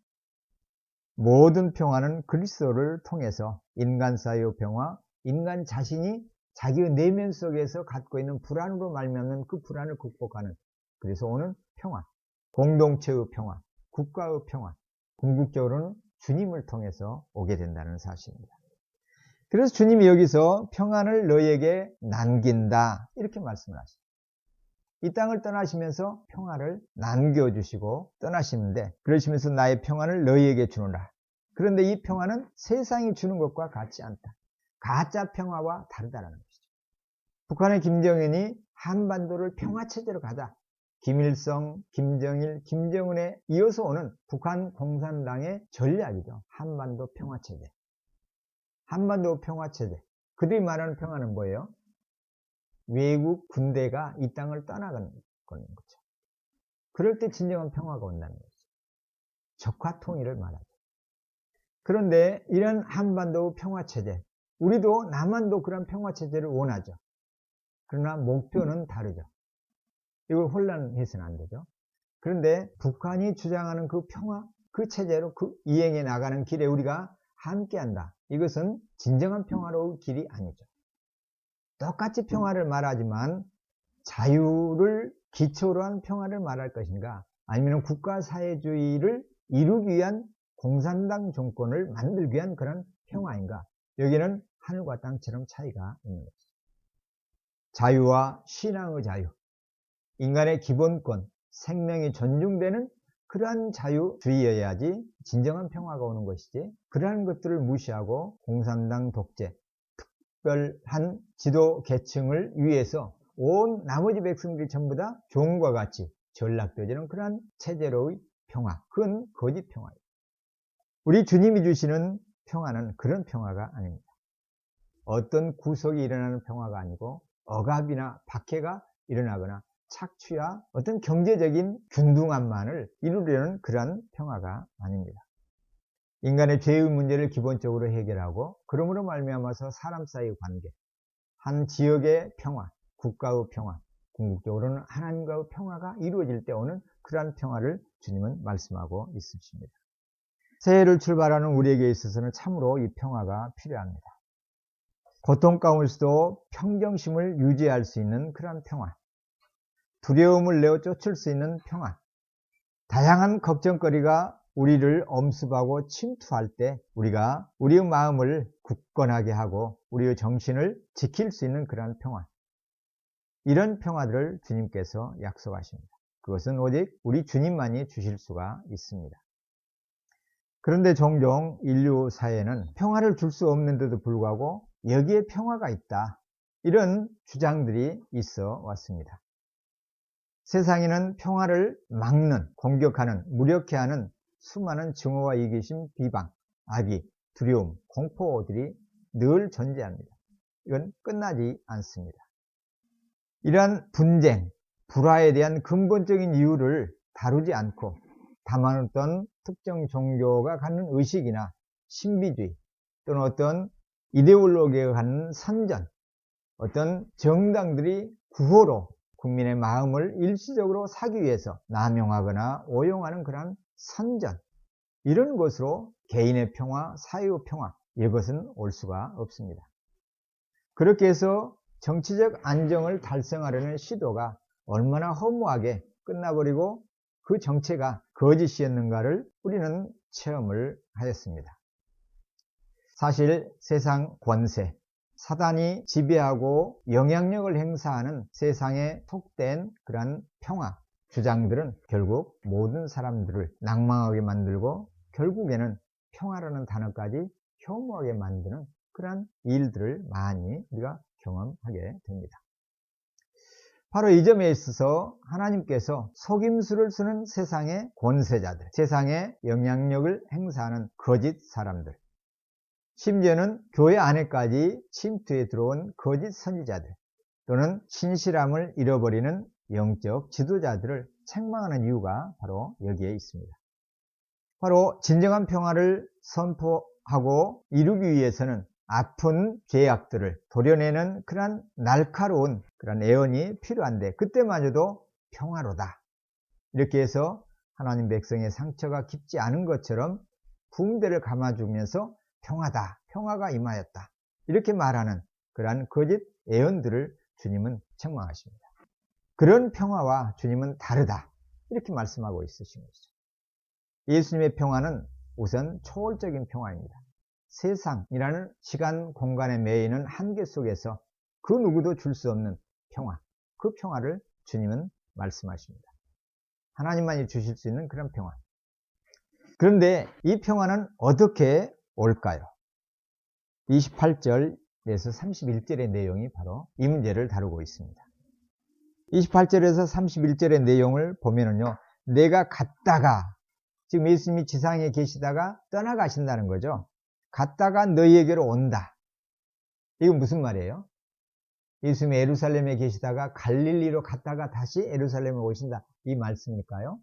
모든 평화는 그리스도를 통해서 인간 사이의 평화, 인간 자신이 자기의 내면 속에서 갖고 있는 불안으로 말미암는 그 불안을 극복하는, 그래서 오는 평화, 공동체의 평화, 국가의 평화, 궁극적으로는 주님을 통해서 오게 된다는 사실입니다. 그래서 주님이 여기서 평안을 너희에게 남긴다 이렇게 말씀을 하십니다. 이 땅을 떠나시면서 평화를 남겨주시고 떠나시는데, 그러시면서 나의 평안을 너희에게 주노라. 그런데 이 평화는 세상이 주는 것과 같지 않다. 가짜 평화와 다르다는 것이죠. 북한의 김정은이 한반도를 평화체제로 가자, 김일성, 김정일, 김정은에 이어서 오는 북한 공산당의 전략이죠. 한반도 평화체제. 한반도 평화체제. 그들이 말하는 평화는 뭐예요? 외국 군대가 이 땅을 떠나가는 거죠. 그럴 때 진정한 평화가 온다는 거죠. 적화 통일을 말하죠. 그런데 이런 한반도 평화체제, 우리도 남한도 그런 평화체제를 원하죠. 그러나 목표는 다르죠. 이걸 혼란해서는 안 되죠. 그런데 북한이 주장하는 그 평화, 그 체제로 그 이행해 나가는 길에 우리가 함께한다. 이것은 진정한 평화로운 길이 아니죠. 똑같이 평화를 말하지만 자유를 기초로 한 평화를 말할 것인가, 아니면 국가사회주의를 이루기 위한 공산당 정권을 만들기 위한 그런 평화인가, 여기는 하늘과 땅처럼 차이가 있는 것이죠. 자유와 신앙의 자유, 인간의 기본권, 생명이 존중되는 그러한 자유주의여야지 진정한 평화가 오는 것이지, 그러한 것들을 무시하고 공산당 독재, 특별한 지도 계층을 위해서 온 나머지 백성들이 전부 다 종과 같이 전락되지는 그러한 체제로의 평화, 그건 거짓 평화예요. 우리 주님이 주시는 평화는 그런 평화가 아닙니다. 어떤 구속이 일어나는 평화가 아니고 억압이나 박해가 일어나거나 착취와 어떤 경제적인 균등함만을 이루려는 그러한 평화가 아닙니다. 인간의 죄의 문제를 기본적으로 해결하고 그러므로 말미암아서 사람 사이의 관계, 한 지역의 평화, 국가의 평화, 궁극적으로는 하나님과의 평화가 이루어질 때 오는 그러한 평화를 주님은 말씀하고 있으십니다. 새해를 출발하는 우리에게 있어서는 참으로 이 평화가 필요합니다. 고통 가운데서도 평정심을 유지할 수 있는 그러한 평화, 두려움을 내어 쫓을 수 있는 평화, 다양한 걱정거리가 우리를 엄습하고 침투할 때 우리가 우리의 마음을 굳건하게 하고 우리의 정신을 지킬 수 있는 그러한 평화, 이런 평화들을 주님께서 약속하십니다. 그것은 오직 우리 주님만이 주실 수가 있습니다. 그런데 종종 인류 사회는 평화를 줄 수 없는데도 불구하고 여기에 평화가 있다, 이런 주장들이 있어 왔습니다. 세상에는 평화를 막는, 공격하는, 무력해하는 수많은 증오와 이기심, 비방, 악의, 두려움, 공포들이 늘 존재합니다. 이건 끝나지 않습니다. 이러한 분쟁, 불화에 대한 근본적인 이유를 다루지 않고 다만 어떤 특정 종교가 갖는 의식이나 신비주의 또는 어떤 이데올로기가 갖는 선전, 어떤 정당들이 구호로 국민의 마음을 일시적으로 사기 위해서 남용하거나 오용하는 그런 선전, 이런 것으로 개인의 평화, 사회의 평화, 이것은 올 수가 없습니다. 그렇게 해서 정치적 안정을 달성하려는 시도가 얼마나 허무하게 끝나버리고 그 정체가 거짓이었는가를 우리는 체험을 하였습니다. 사실 세상 권세, 사단이 지배하고 영향력을 행사하는 세상에 속된 그러한 평화 주장들은 결국 모든 사람들을 낭망하게 만들고 결국에는 평화라는 단어까지 혐오하게 만드는 그러한 일들을 많이 우리가 경험하게 됩니다. 바로 이 점에 있어서 하나님께서 속임수를 쓰는 세상의 권세자들, 세상의 영향력을 행사하는 거짓 사람들, 심지어는 교회 안에까지 침투해 들어온 거짓 선지자들 또는 신실함을 잃어버리는 영적 지도자들을 책망하는 이유가 바로 여기에 있습니다. 바로 진정한 평화를 선포하고 이루기 위해서는 아픈 죄악들을 도려내는 그러한 날카로운 그런 애언이 필요한데 그때마저도 평화로다, 이렇게 해서 하나님 백성의 상처가 깊지 않은 것처럼 붕대를 감아주면서 평화다, 평화가 임하였다, 이렇게 말하는 그러한 거짓 애언들을 주님은 책망하십니다. 그런 평화와 주님은 다르다, 이렇게 말씀하고 있으신 것이죠. 예수님의 평화는 우선 초월적인 평화입니다. 세상이라는 시간 공간에 매이는 한계 속에서 그 누구도 줄 수 없는 평화, 그 평화를 주님은 말씀하십니다. 하나님만이 주실 수 있는 그런 평화. 그런데 이 평화는 어떻게 올까요? 28절에서 31절의 내용이 바로 이 문제를 다루고 있습니다. 28절에서 31절의 내용을 보면은요, 내가 갔다가, 지금 예수님이 지상에 계시다가 떠나가신다는 거죠. 갔다가 너희에게로 온다. 이건 무슨 말이에요? 예수님이 예루살렘에 계시다가 갈릴리로 갔다가 다시 예루살렘에 오신다, 이 말씀일까요?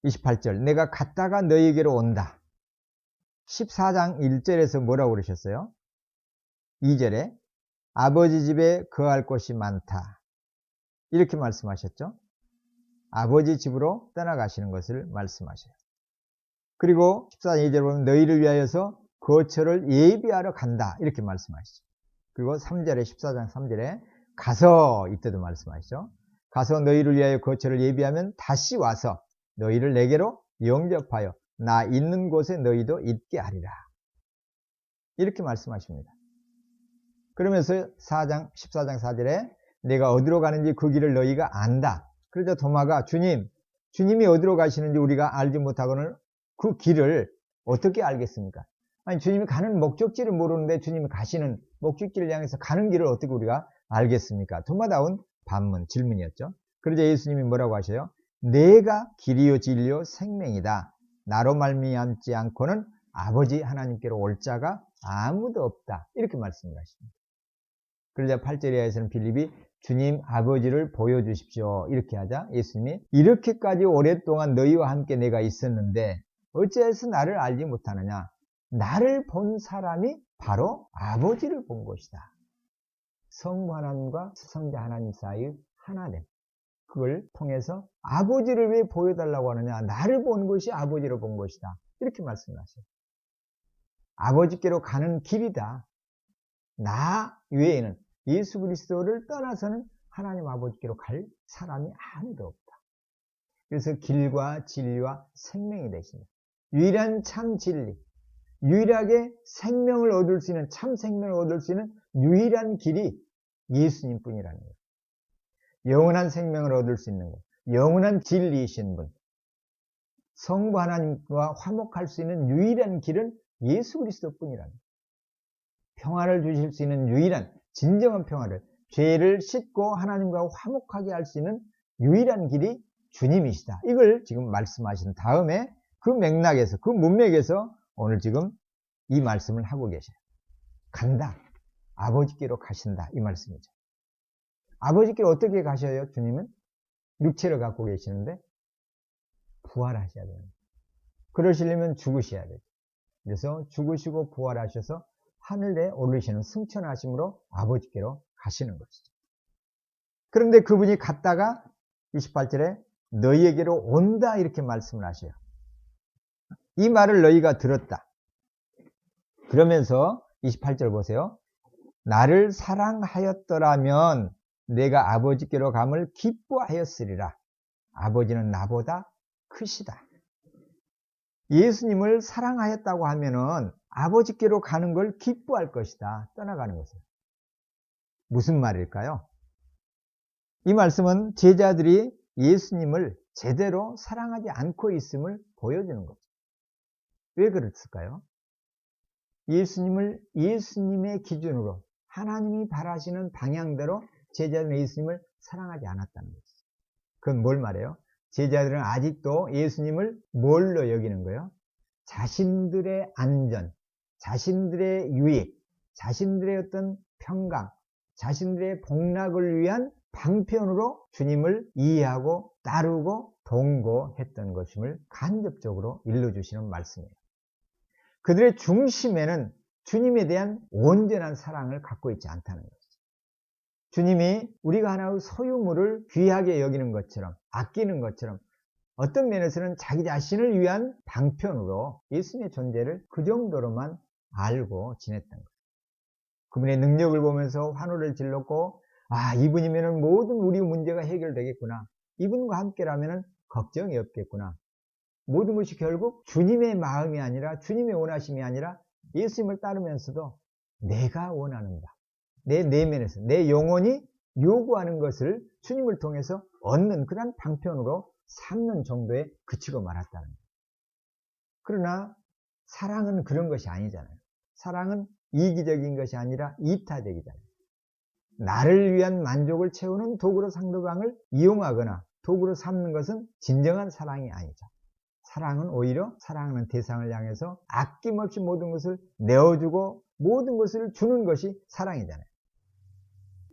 28절, 내가 갔다가 너희에게로 온다. 14장 1절에서 뭐라고 그러셨어요? 2절에 아버지 집에 거할 곳이 많다, 이렇게 말씀하셨죠. 아버지 집으로 떠나가시는 것을 말씀하셔요. 그리고 14장 2절에 보면 너희를 위하여서 거처를 예비하러 간다, 이렇게 말씀하시죠. 그리고 3절에 14장 3절에 가서, 이때도 말씀하시죠. 가서 너희를 위하여 거처를 예비하면 다시 와서 너희를 내게로 영접하여 나 있는 곳에 너희도 있게 하리라, 이렇게 말씀하십니다. 그러면서 14장 4절에 내가 어디로 가는지 그 길을 너희가 안다. 그러자 도마가 주님이 어디로 가시는지 우리가 알지 못하고는 그 길을 어떻게 알겠습니까? 아니, 주님이 가는 목적지를 모르는데 주님이 가시는 목적지를 향해서 가는 길을 어떻게 우리가 알겠습니까? 도마다운 반문, 질문이었죠. 그러자 예수님이 뭐라고 하셔요? 내가 길이요 진리요 생명이다. 나로 말미암지 않고는 아버지 하나님께로 올 자가 아무도 없다. 이렇게 말씀을 하십니다. 그러자 8절 이하에서는 빌립이 주님 아버지를 보여주십시오. 이렇게 하자 예수님이 이렇게까지 오랫동안 너희와 함께 내가 있었는데 어찌해서 나를 알지 못하느냐. 나를 본 사람이 바로 아버지를 본 것이다. 성부 하나님과 성자 하나님 사이의 하나됨. 그걸 통해서 아버지를 왜 보여달라고 하느냐. 나를 본 것이 아버지를 본 것이다. 이렇게 말씀하셔요. 아버지께로 가는 길이다. 나 외에는 예수 그리스도를 떠나서는 하나님 아버지께로 갈 사람이 아무도 없다. 그래서 길과 진리와 생명이 되십니다. 유일한 참 진리, 유일하게 생명을 얻을 수 있는 참 생명을 얻을 수 있는 유일한 길이 예수님 뿐이라는 거예요. 영원한 생명을 얻을 수 있는 것, 영원한 진리이신 분, 성부 하나님과 화목할 수 있는 유일한 길은 예수 그리스도 뿐이라는 거예요. 평화를 주실 수 있는 유일한 진정한 평화를, 죄를 씻고 하나님과 화목하게 할 수 있는 유일한 길이 주님이시다. 이걸 지금 말씀하신 다음에 그 맥락에서, 그 문맥에서 오늘 지금 이 말씀을 하고 계셔요. 간다. 아버지께로 가신다. 이 말씀이죠. 아버지께로 어떻게 가셔요? 주님은 육체를 갖고 계시는데 부활하셔야 됩니다. 그러시려면 죽으셔야 되죠. 그래서 죽으시고 부활하셔서 하늘에 오르시는 승천하심으로 아버지께로 가시는 것이죠. 그런데 그분이 갔다가 28절에 너희에게로 온다 이렇게 말씀을 하셔요. 이 말을 너희가 들었다. 그러면서 28절 보세요. 나를 사랑하였더라면 내가 아버지께로 감을 기뻐하였으리라. 아버지는 나보다 크시다. 예수님을 사랑하였다고 하면은 아버지께로 가는 걸 기뻐할 것이다. 떠나가는 것을. 무슨 말일까요? 이 말씀은 제자들이 예수님을 제대로 사랑하지 않고 있음을 보여주는 거죠. 왜 그랬을까요? 예수님을 예수님의 기준으로 하나님이 바라시는 방향대로 제자들은 예수님을 사랑하지 않았다는 거죠. 그건 뭘 말해요? 제자들은 아직도 예수님을 뭘로 여기는 거예요? 자신들의 안전, 자신들의 유익, 자신들의 어떤 평강, 자신들의 복락을 위한 방편으로 주님을 이해하고 따르고 동거했던 것임을 간접적으로 일러주시는 말씀이에요. 그들의 중심에는 주님에 대한 온전한 사랑을 갖고 있지 않다는 거죠. 주님이 우리가 하나의 소유물을 귀하게 여기는 것처럼, 아끼는 것처럼 어떤 면에서는 자기 자신을 위한 방편으로 예수님의 존재를 그 정도로만 알고 지냈던 거예요. 그분의 능력을 보면서 환호를 질렀고, 아, 이분이면 모든 우리 문제가 해결되겠구나. 이분과 함께라면 걱정이 없겠구나. 모든 것이 결국 주님의 마음이 아니라, 주님의 원하심이 아니라 예수님을 따르면서도 내가 원하는 바, 내 내면에서 내 영혼이 요구하는 것을 주님을 통해서 얻는 그런 방편으로 삼는 정도에 그치고 말았다는 거예요. 그러나 사랑은 그런 것이 아니잖아요. 사랑은 이기적인 것이 아니라 이타적이잖아요. 나를 위한 만족을 채우는 도구로 상대방을 이용하거나 도구로 삼는 것은 진정한 사랑이 아니죠. 사랑은 오히려 사랑하는 대상을 향해서 아낌없이 모든 것을 내어주고 모든 것을 주는 것이 사랑이잖아요.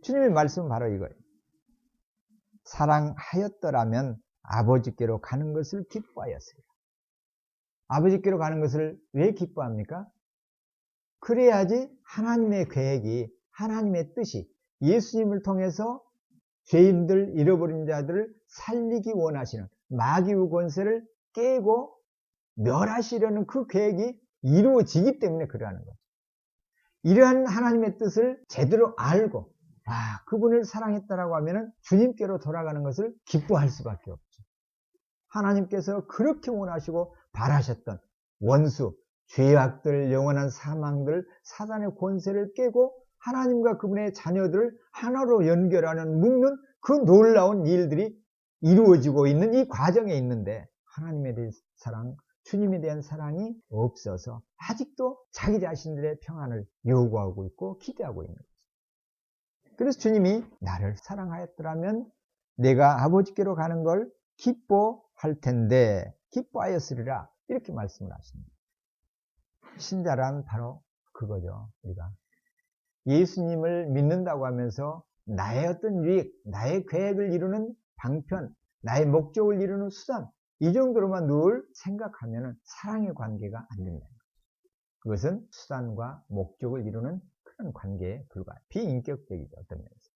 주님의 말씀은 바로 이거예요. 사랑하였더라면 아버지께로 가는 것을 기뻐하였으리라. 아버지께로 가는 것을 왜 기뻐합니까? 그래야지 하나님의 계획이, 하나님의 뜻이 예수님을 통해서 죄인들, 잃어버린 자들을 살리기 원하시는 마귀의 권세를 깨고 멸하시려는 그 계획이 이루어지기 때문에 그러하는 거죠. 이러한 하나님의 뜻을 제대로 알고, 아, 그분을 사랑했다라고 하면은 주님께로 돌아가는 것을 기뻐할 수밖에 없죠. 하나님께서 그렇게 원하시고 바라셨던 원수, 죄악들, 영원한 사망들, 사단의 권세를 깨고 하나님과 그분의 자녀들을 하나로 연결하는, 묶는 그 놀라운 일들이 이루어지고 있는 이 과정에 있는데 하나님에 대한 사랑, 주님에 대한 사랑이 없어서 아직도 자기 자신들의 평안을 요구하고 있고 기대하고 있는 거죠. 그래서 주님이 나를 사랑하였더라면 내가 아버지께로 가는 걸 기뻐할 텐데 기뻐하였으리라 이렇게 말씀을 하십니다. 신자란 바로 그거죠. 우리가 예수님을 믿는다고 하면서 나의 어떤 유익, 나의 계획을 이루는 방편, 나의 목적을 이루는 수단, 이 정도로만 늘 생각하면 사랑의 관계가 안 된다는 거죠. 그것은 수단과 목적을 이루는 그런 관계에 불과해요. 비인격적이죠, 어떤 면에서.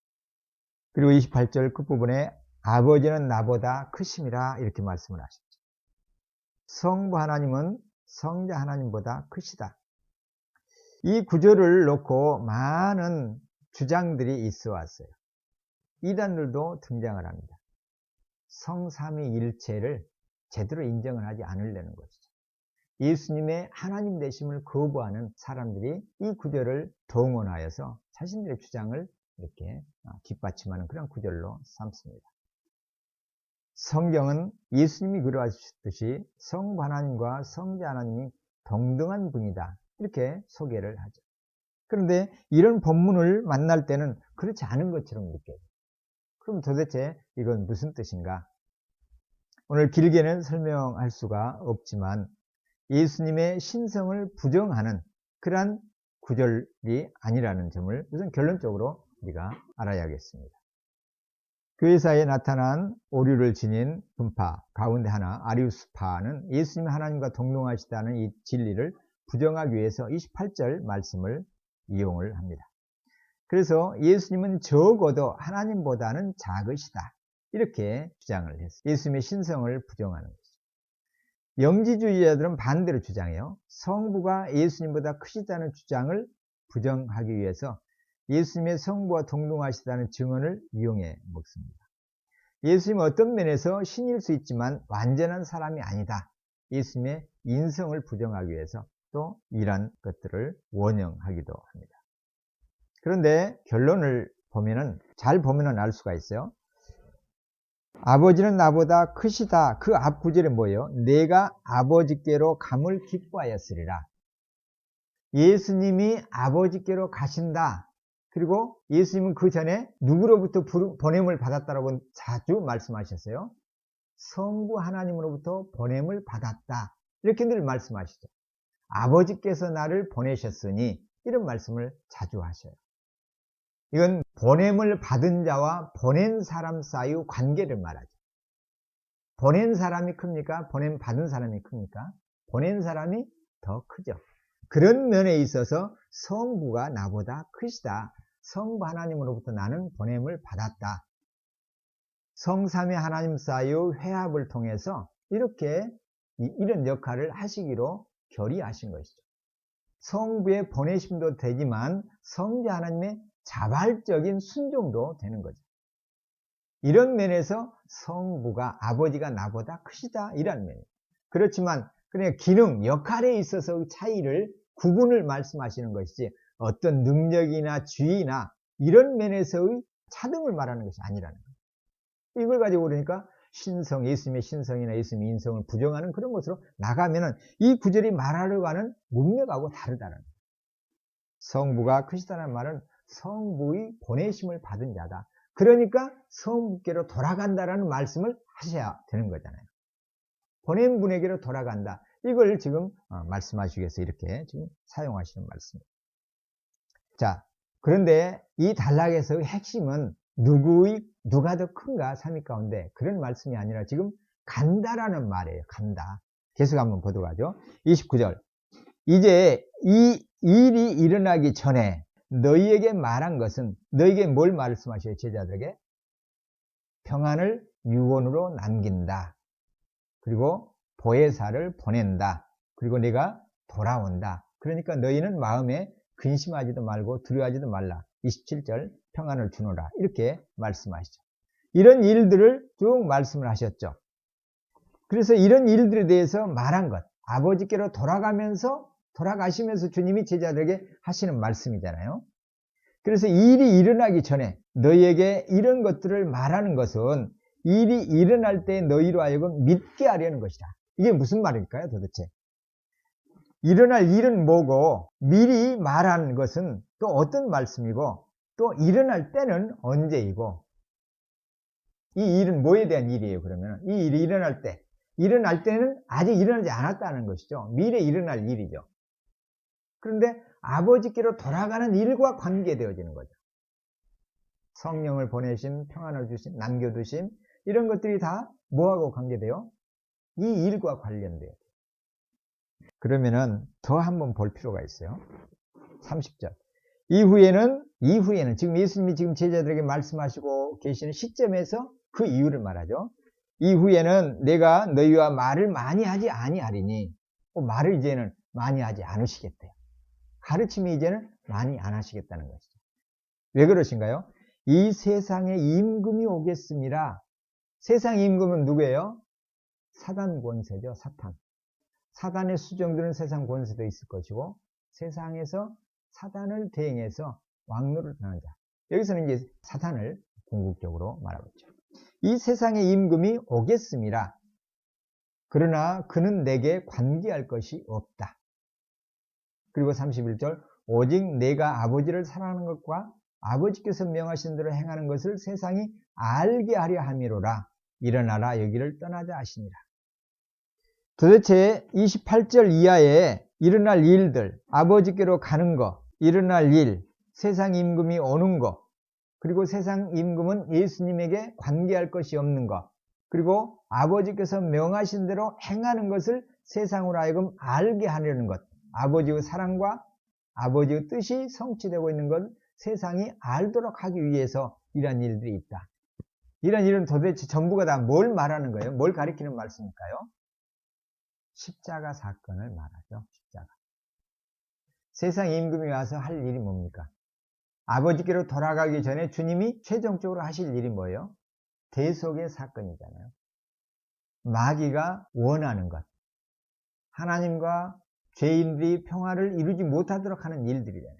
그리고 28절 끝부분에 아버지는 나보다 크심이라 이렇게 말씀을 하셨죠. 성부 하나님은 성자 하나님보다 크시다. 이 구절을 놓고 많은 주장들이 있어 왔어요. 이단들도 등장을 합니다. 성삼위일체를 제대로 인정을 하지 않으려는 것이죠. 예수님의 하나님 되심을 거부하는 사람들이 이 구절을 동원하여서 자신들의 주장을 이렇게 뒷받침하는 그런 구절로 삼습니다. 성경은 예수님이 그러하셨듯이 성부 하나님과 성자 하나님이 동등한 분이다, 이렇게 소개를 하죠. 그런데 이런 본문을 만날 때는 그렇지 않은 것처럼 느껴요. 그럼 도대체 이건 무슨 뜻인가? 오늘 길게는 설명할 수가 없지만 예수님의 신성을 부정하는 그러한 구절이 아니라는 점을 우선 결론적으로 우리가 알아야겠습니다. 교회사에 나타난 오류를 지닌 분파 가운데 하나, 아리우스파는 예수님이 하나님과 동등하시다는 이 진리를 부정하기 위해서 28절 말씀을 이용을 합니다. 그래서 예수님은 적어도 하나님보다는 작으시다, 이렇게 주장을 했어요. 예수님의 신성을 부정하는 거죠. 영지주의자들은 반대로 주장해요. 성부가 예수님보다 크시다는 주장을 부정하기 위해서 예수님의 성부와 동등하시다는 증언을 이용해 먹습니다. 예수님은 어떤 면에서 신일 수 있지만 완전한 사람이 아니다, 예수님의 인성을 부정하기 위해서 또 이러한 것들을 원형하기도 합니다. 그런데 결론을 보면은, 잘 보면은 알 수가 있어요. 아버지는 나보다 크시다, 그 앞 구절에 뭐예요? 내가 아버지께로 감을 기뻐하였으리라. 예수님이 아버지께로 가신다. 그리고 예수님은 그 전에 누구로부터 보냄을 받았다라고 자주 말씀하셨어요. 성부 하나님으로부터 보냄을 받았다, 이렇게 늘 말씀하시죠. 아버지께서 나를 보내셨으니, 이런 말씀을 자주 하셔요. 이건 보냄을 받은 자와 보낸 사람 사이의 관계를 말하죠. 보낸 사람이 큽니까? 보냄 받은 사람이 큽니까? 보낸 사람이 더 크죠. 그런 면에 있어서 성부가 나보다 크시다. 성부 하나님으로부터 나는 보냄을 받았다. 성삼위 하나님 사이의 회합을 통해서 이렇게 이런 역할을 하시기로 결의하신 것이죠. 성부의 보내심도 되지만 성자 하나님의 자발적인 순종도 되는 거죠. 이런 면에서 성부가, 아버지가 나보다 크시다, 이런 면이에요. 그렇지만 그냥 기능, 역할에 있어서의 차이를, 구분을 말씀하시는 것이지 어떤 능력이나 지위나 이런 면에서의 차등을 말하는 것이 아니라는 거예요. 이걸 가지고 그러니까 신성, 예수님의 신성이나 예수님의 인성을 부정하는 그런 것으로 나가면은 이 구절이 말하려고 하는 문맥하고 다르다는 거예요. 성부가 크시다는 말은 성부의 보내심을 받은 자다. 그러니까 성부께로 돌아간다라는 말씀을 하셔야 되는 거잖아요. 보낸 분에게로 돌아간다. 이걸 지금 말씀하시기 위해서 이렇게 지금 사용하시는 말씀입니다. 자, 그런데 이 단락에서의 핵심은 누가 더 큰가, 삼위 가운데, 그런 말씀이 아니라 지금 간다라는 말이에요. 간다. 계속 한번 보도록 하죠. 29절. 이제 이 일이 일어나기 전에 너희에게 말한 것은, 너희에게 뭘 말씀하셔요? 제자들에게 평안을 유언으로 남긴다. 그리고 보혜사를 보낸다. 그리고 내가 돌아온다. 그러니까 너희는 마음에 근심하지도 말고 두려워하지도 말라. 27절 평안을 주노라. 이렇게 말씀하시죠. 이런 일들을 쭉 말씀을 하셨죠. 그래서 이런 일들에 대해서 말한 것, 아버지께로 돌아가시면서 주님이 제자들에게 하시는 말씀이잖아요. 그래서 일이 일어나기 전에 너희에게 이런 것들을 말하는 것은 일이 일어날 때 너희로 하여금 믿게 하려는 것이다. 이게 무슨 말일까요, 도대체? 일어날 일은 뭐고, 미리 말하는 것은 또 어떤 말씀이고, 또 일어날 때는 언제이고, 이 일은 뭐에 대한 일이에요, 그러면? 이 일이 일어날 때는 아직 일어나지 않았다는 것이죠. 미래에 일어날 일이죠. 그런데 아버지께로 돌아가는 일과 관계되어지는 거죠. 성령을 보내심, 평안을 주심, 남겨두심, 이런 것들이 다 뭐하고 관계돼요? 이 일과 관련돼요. 그러면은 더 한번 볼 필요가 있어요. 30절. 이후에는 지금 예수님이 지금 제자들에게 말씀하시고 계시는 시점에서 그 이유를 말하죠. 이후에는 내가 너희와 말을 많이 하지 아니하리니, 말을 이제는 많이 하지 않으시겠대요. 가르침이 이제는 많이 안 하시겠다는 것이죠. 왜 그러신가요? 이 세상에 임금이 오겠습니다. 세상 임금은 누구예요? 사단 권세죠. 사단의 수정들은 세상 권세도 있을 것이고, 세상에서 사단을 대행해서 왕노를 하는 자. 여기서는 이제 사단을 궁극적으로 말하고 있죠. 이 세상의 임금이 오겠습니다. 그러나 그는 내게 관계할 것이 없다. 그리고 31절, 오직 내가 아버지를 사랑하는 것과 아버지께서 명하신 대로 행하는 것을 세상이 알게 하려 함이로라. 일어나라, 여기를 떠나자 하시니라. 도대체 28절 이하에 일어날 일들, 아버지께로 가는 거, 일어날 일, 세상 임금이 오는 거, 그리고 세상 임금은 예수님에게 관계할 것이 없는 것, 그리고 아버지께서 명하신 대로 행하는 것을 세상으로 하여금 알게 하려는 것, 아버지의 사랑과 아버지의 뜻이 성취되고 있는 것 세상이 알도록 하기 위해서 이런 일들이 있다. 이런 일은 도대체 전부가 다 뭘 말하는 거예요? 뭘 가리키는 말씀일까요? 십자가 사건을 말하죠. 십자가. 세상 임금이 와서 할 일이 뭡니까? 아버지께로 돌아가기 전에 주님이 최종적으로 하실 일이 뭐예요? 대속의 사건이잖아요. 마귀가 원하는 것, 하나님과 죄인들이 평화를 이루지 못하도록 하는 일들이잖아요.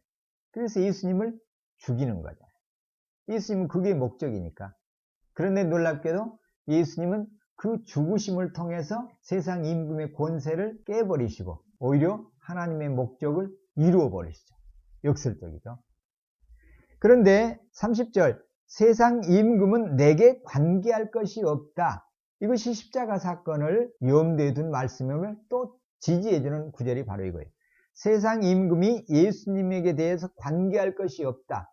그래서 예수님을 죽이는 거잖아요. 예수님은 그게 목적이니까. 그런데 놀랍게도 예수님은 그 죽으심을 통해서 세상 임금의 권세를 깨버리시고 오히려 하나님의 목적을 이루어 버리시죠. 역설적이죠. 그런데 30절, 세상 임금은 내게 관계할 것이 없다. 이것이 십자가 사건을 염두에 둔 말씀임을 또 지지해주는 구절이 바로 이거예요. 세상 임금이 예수님에게 대해서 관계할 것이 없다.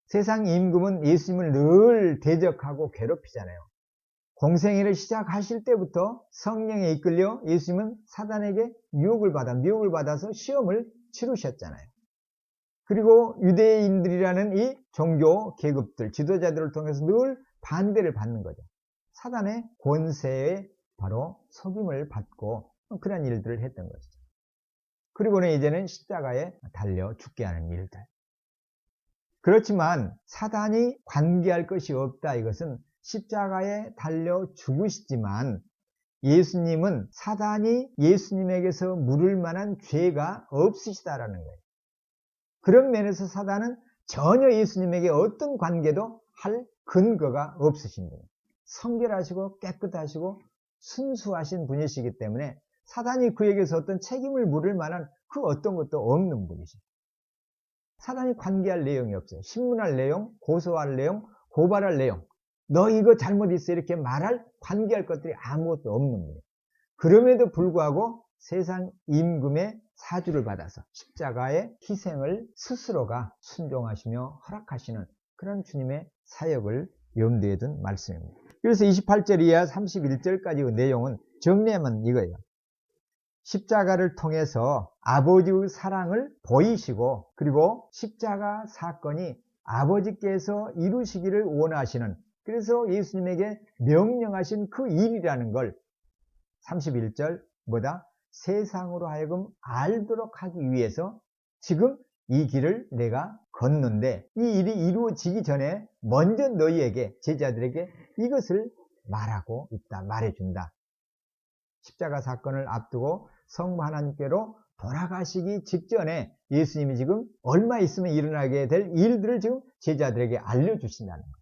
세상 임금은 예수님을 늘 대적하고 괴롭히잖아요. 공생애를 시작하실 때부터 성령에 이끌려 예수님은 사단에게 미혹을 받아서 시험을 치르셨잖아요. 그리고 유대인들이라는 이 종교 계급들, 지도자들을 통해서 늘 반대를 받는 거죠. 사단의 권세에 바로 속임을 받고 그런 일들을 했던 것이죠. 그리고는 이제는 십자가에 달려 죽게 하는 일들. 그렇지만 사단이 관계할 것이 없다. 이것은 십자가에 달려 죽으시지만 예수님은 사단이 예수님에게서 물을 만한 죄가 없으시다라는 거예요. 그런 면에서 사단은 전혀 예수님에게 어떤 관계도 할 근거가 없으신 분이에요. 성결하시고 깨끗하시고 순수하신 분이시기 때문에 사단이 그에게서 어떤 책임을 물을 만한 그 어떤 것도 없는 분이시죠. 사단이 관계할 내용이 없어요. 신문할 내용, 고소할 내용, 고발할 내용, 너 이거 잘못했어 이렇게 말할 관계할 것들이 아무것도 없는 분이에요. 그럼에도 불구하고 세상 임금의 사주를 받아서 십자가의 희생을 스스로가 순종하시며 허락하시는 그런 주님의 사역을 염두에 둔 말씀입니다. 그래서 28절 이하 31절까지의 내용은 정리하면 이거예요. 십자가를 통해서 아버지의 사랑을 보이시고 그리고 십자가 사건이 아버지께서 이루시기를 원하시는, 그래서 예수님에게 명령하신 그 일이라는 걸 31절 뭐다? 세상으로 하여금 알도록 하기 위해서 지금 이 길을 내가 걷는데 이 일이 이루어지기 전에 먼저 너희에게, 제자들에게 이것을 말하고 있다, 말해준다. 십자가 사건을 앞두고 성부 하나님께로 돌아가시기 직전에 예수님이 지금 얼마 있으면 일어나게 될 일들을 지금 제자들에게 알려주신다는 거예요.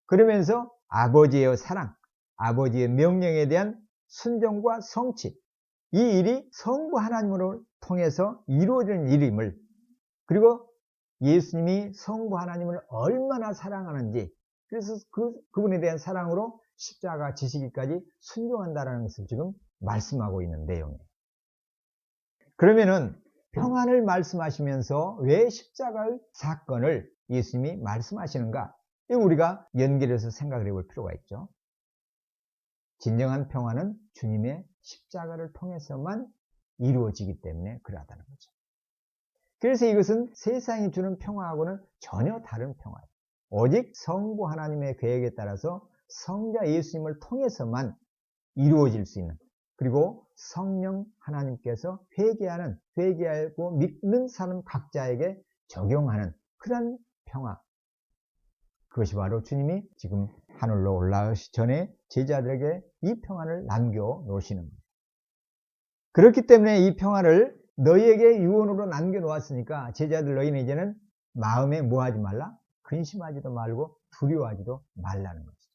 그러면서 아버지의 사랑, 아버지의 명령에 대한 순종과 성취, 이 일이 성부 하나님으로 통해서 이루어지는 일임을, 그리고 예수님이 성부 하나님을 얼마나 사랑하는지, 그래서 그분에 대한 사랑으로 십자가 지시기까지 순종한다는 것을 지금 말씀하고 있는 내용이에요. 그러면은 평안을 말씀하시면서 왜 십자가의 사건을 예수님이 말씀하시는가? 이거 우리가 연결해서 생각을 해볼 필요가 있죠. 진정한 평안은 주님의 십자가를 통해서만 이루어지기 때문에 그러하다는 거죠. 그래서 이것은 세상이 주는 평화하고는 전혀 다른 평화예요. 오직 성부 하나님의 계획에 따라서 성자 예수님을 통해서만 이루어질 수 있는, 그리고 성령 하나님께서 회개하고 믿는 사람 각자에게 적용하는 그런 평화, 그것이 바로 주님이 지금 하늘로 올라가시기 전에 제자들에게 이 평안을 남겨 놓으시는 거예요. 그렇기 때문에 이 평안을 너희에게 유언으로 남겨 놓았으니까 제자들, 너희는 이제는 마음에 뭐하지 말라? 근심하지도 말고 두려워하지도 말라는 것이죠.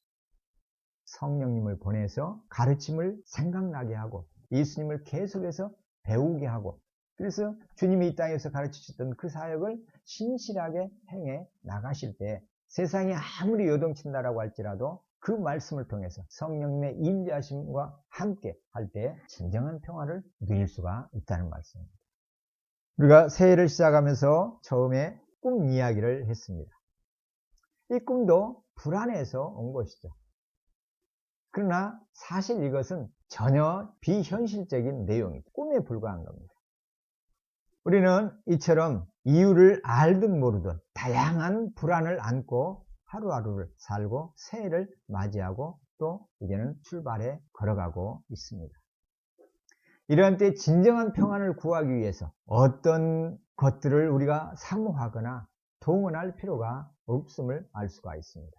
성령님을 보내서 가르침을 생각나게 하고 예수님을 계속해서 배우게 하고, 그래서 주님이 이 땅에서 가르치셨던 그 사역을 신실하게 행해 나가실 때 세상이 아무리 요동친다라고 할지라도 그 말씀을 통해서 성령님의 임재하심과 함께 할 때 진정한 평화를 누릴 수가 있다는 말씀입니다. 우리가 새해를 시작하면서 처음에 꿈 이야기를 했습니다. 이 꿈도 불안해서 온 것이죠. 그러나 사실 이것은 전혀 비현실적인 내용이죠. 꿈에 불과한 겁니다. 우리는 이처럼 이유를 알든 모르든 다양한 불안을 안고 하루하루를 살고 새해를 맞이하고 또 이제는 출발해 걸어가고 있습니다. 이러한 때 진정한 평안을 구하기 위해서 어떤 것들을 우리가 사모하거나 동원할 필요가 없음을 알 수가 있습니다.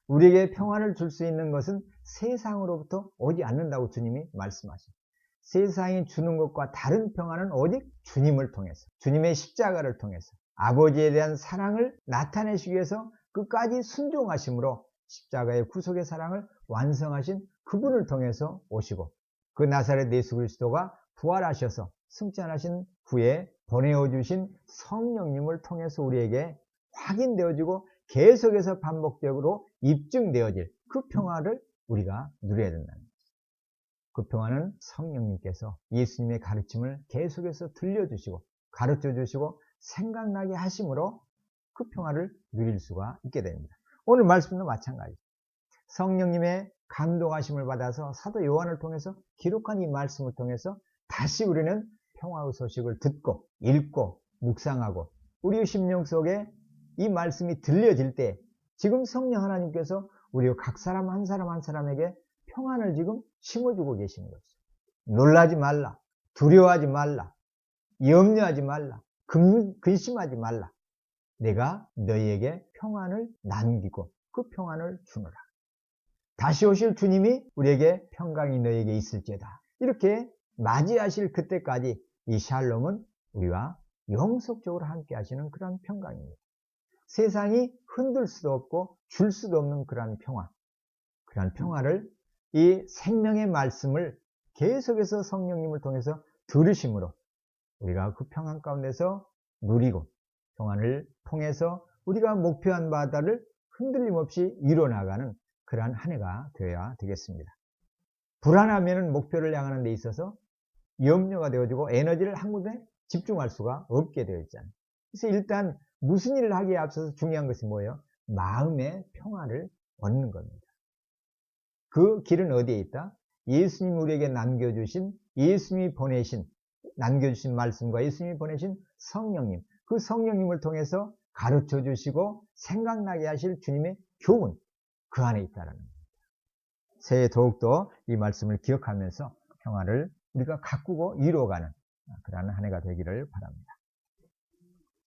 우리에게 평안을 줄 수 있는 것은 세상으로부터 오지 않는다고 주님이 말씀하십니다. 세상이 주는 것과 다른 평안은 오직 주님을 통해서, 주님의 십자가를 통해서 아버지에 대한 사랑을 나타내시기 위해서 끝까지 순종하심으로 십자가의 구속의 사랑을 완성하신 그분을 통해서 오시고, 그 나사렛 예수 그리스도가 부활하셔서 승천하신 후에 보내어 주신 성령님을 통해서 우리에게 확인되어지고 계속해서 반복적으로 입증되어질 그 평화를 우리가 누려야 된다는 거죠. 그 평화는 성령님께서 예수님의 가르침을 계속해서 들려주시고 가르쳐주시고 생각나게 하심으로 그 평화를 누릴 수가 있게 됩니다. 오늘 말씀도 마찬가지죠. 성령님의 감동하심을 받아서 사도 요한을 통해서 기록한 이 말씀을 통해서 다시 우리는 평화의 소식을 듣고 읽고 묵상하고 우리의 심령 속에 이 말씀이 들려질 때 지금 성령 하나님께서 우리 각 사람 한 사람 한 사람에게 평안을 지금 심어주고 계시는 거죠. 놀라지 말라, 두려워하지 말라, 염려하지 말라, 근심하지 말라. 내가 너희에게 평안을 남기고 그 평안을 주노라. 다시 오실 주님이 우리에게 평강이 너희에게 있을지어다. 이렇게 맞이하실 그때까지 이 샬롬은 우리와 영속적으로 함께 하시는 그런 평강입니다. 세상이 흔들 수도 없고 줄 수도 없는 그러한 평화, 그러한 평화를 이 생명의 말씀을 계속해서 성령님을 통해서 들으심으로 우리가 그 평안 가운데서 누리고 평안을 통해서 우리가 목표한 바다를 흔들림 없이 이뤄나가는 그러한 한 해가 되어야 되겠습니다. 불안하면 목표를 향하는 데 있어서 염려가 되어지고 에너지를 한 군데 집중할 수가 없게 되어 있잖아요. 그래서 일단 무슨 일을 하기에 앞서서 중요한 것이 뭐예요? 마음의 평화를 얻는 겁니다. 그 길은 어디에 있다? 예수님이 우리에게 남겨주신, 예수님이 남겨주신 말씀과 예수님이 보내신 성령님, 그 성령님을 통해서 가르쳐 주시고 생각나게 하실 주님의 교훈, 그 안에 있다는 겁니다. 새해 더욱더 이 말씀을 기억하면서 평화를 우리가 가꾸고 이루어가는 그러한 한 해가 되기를 바랍니다.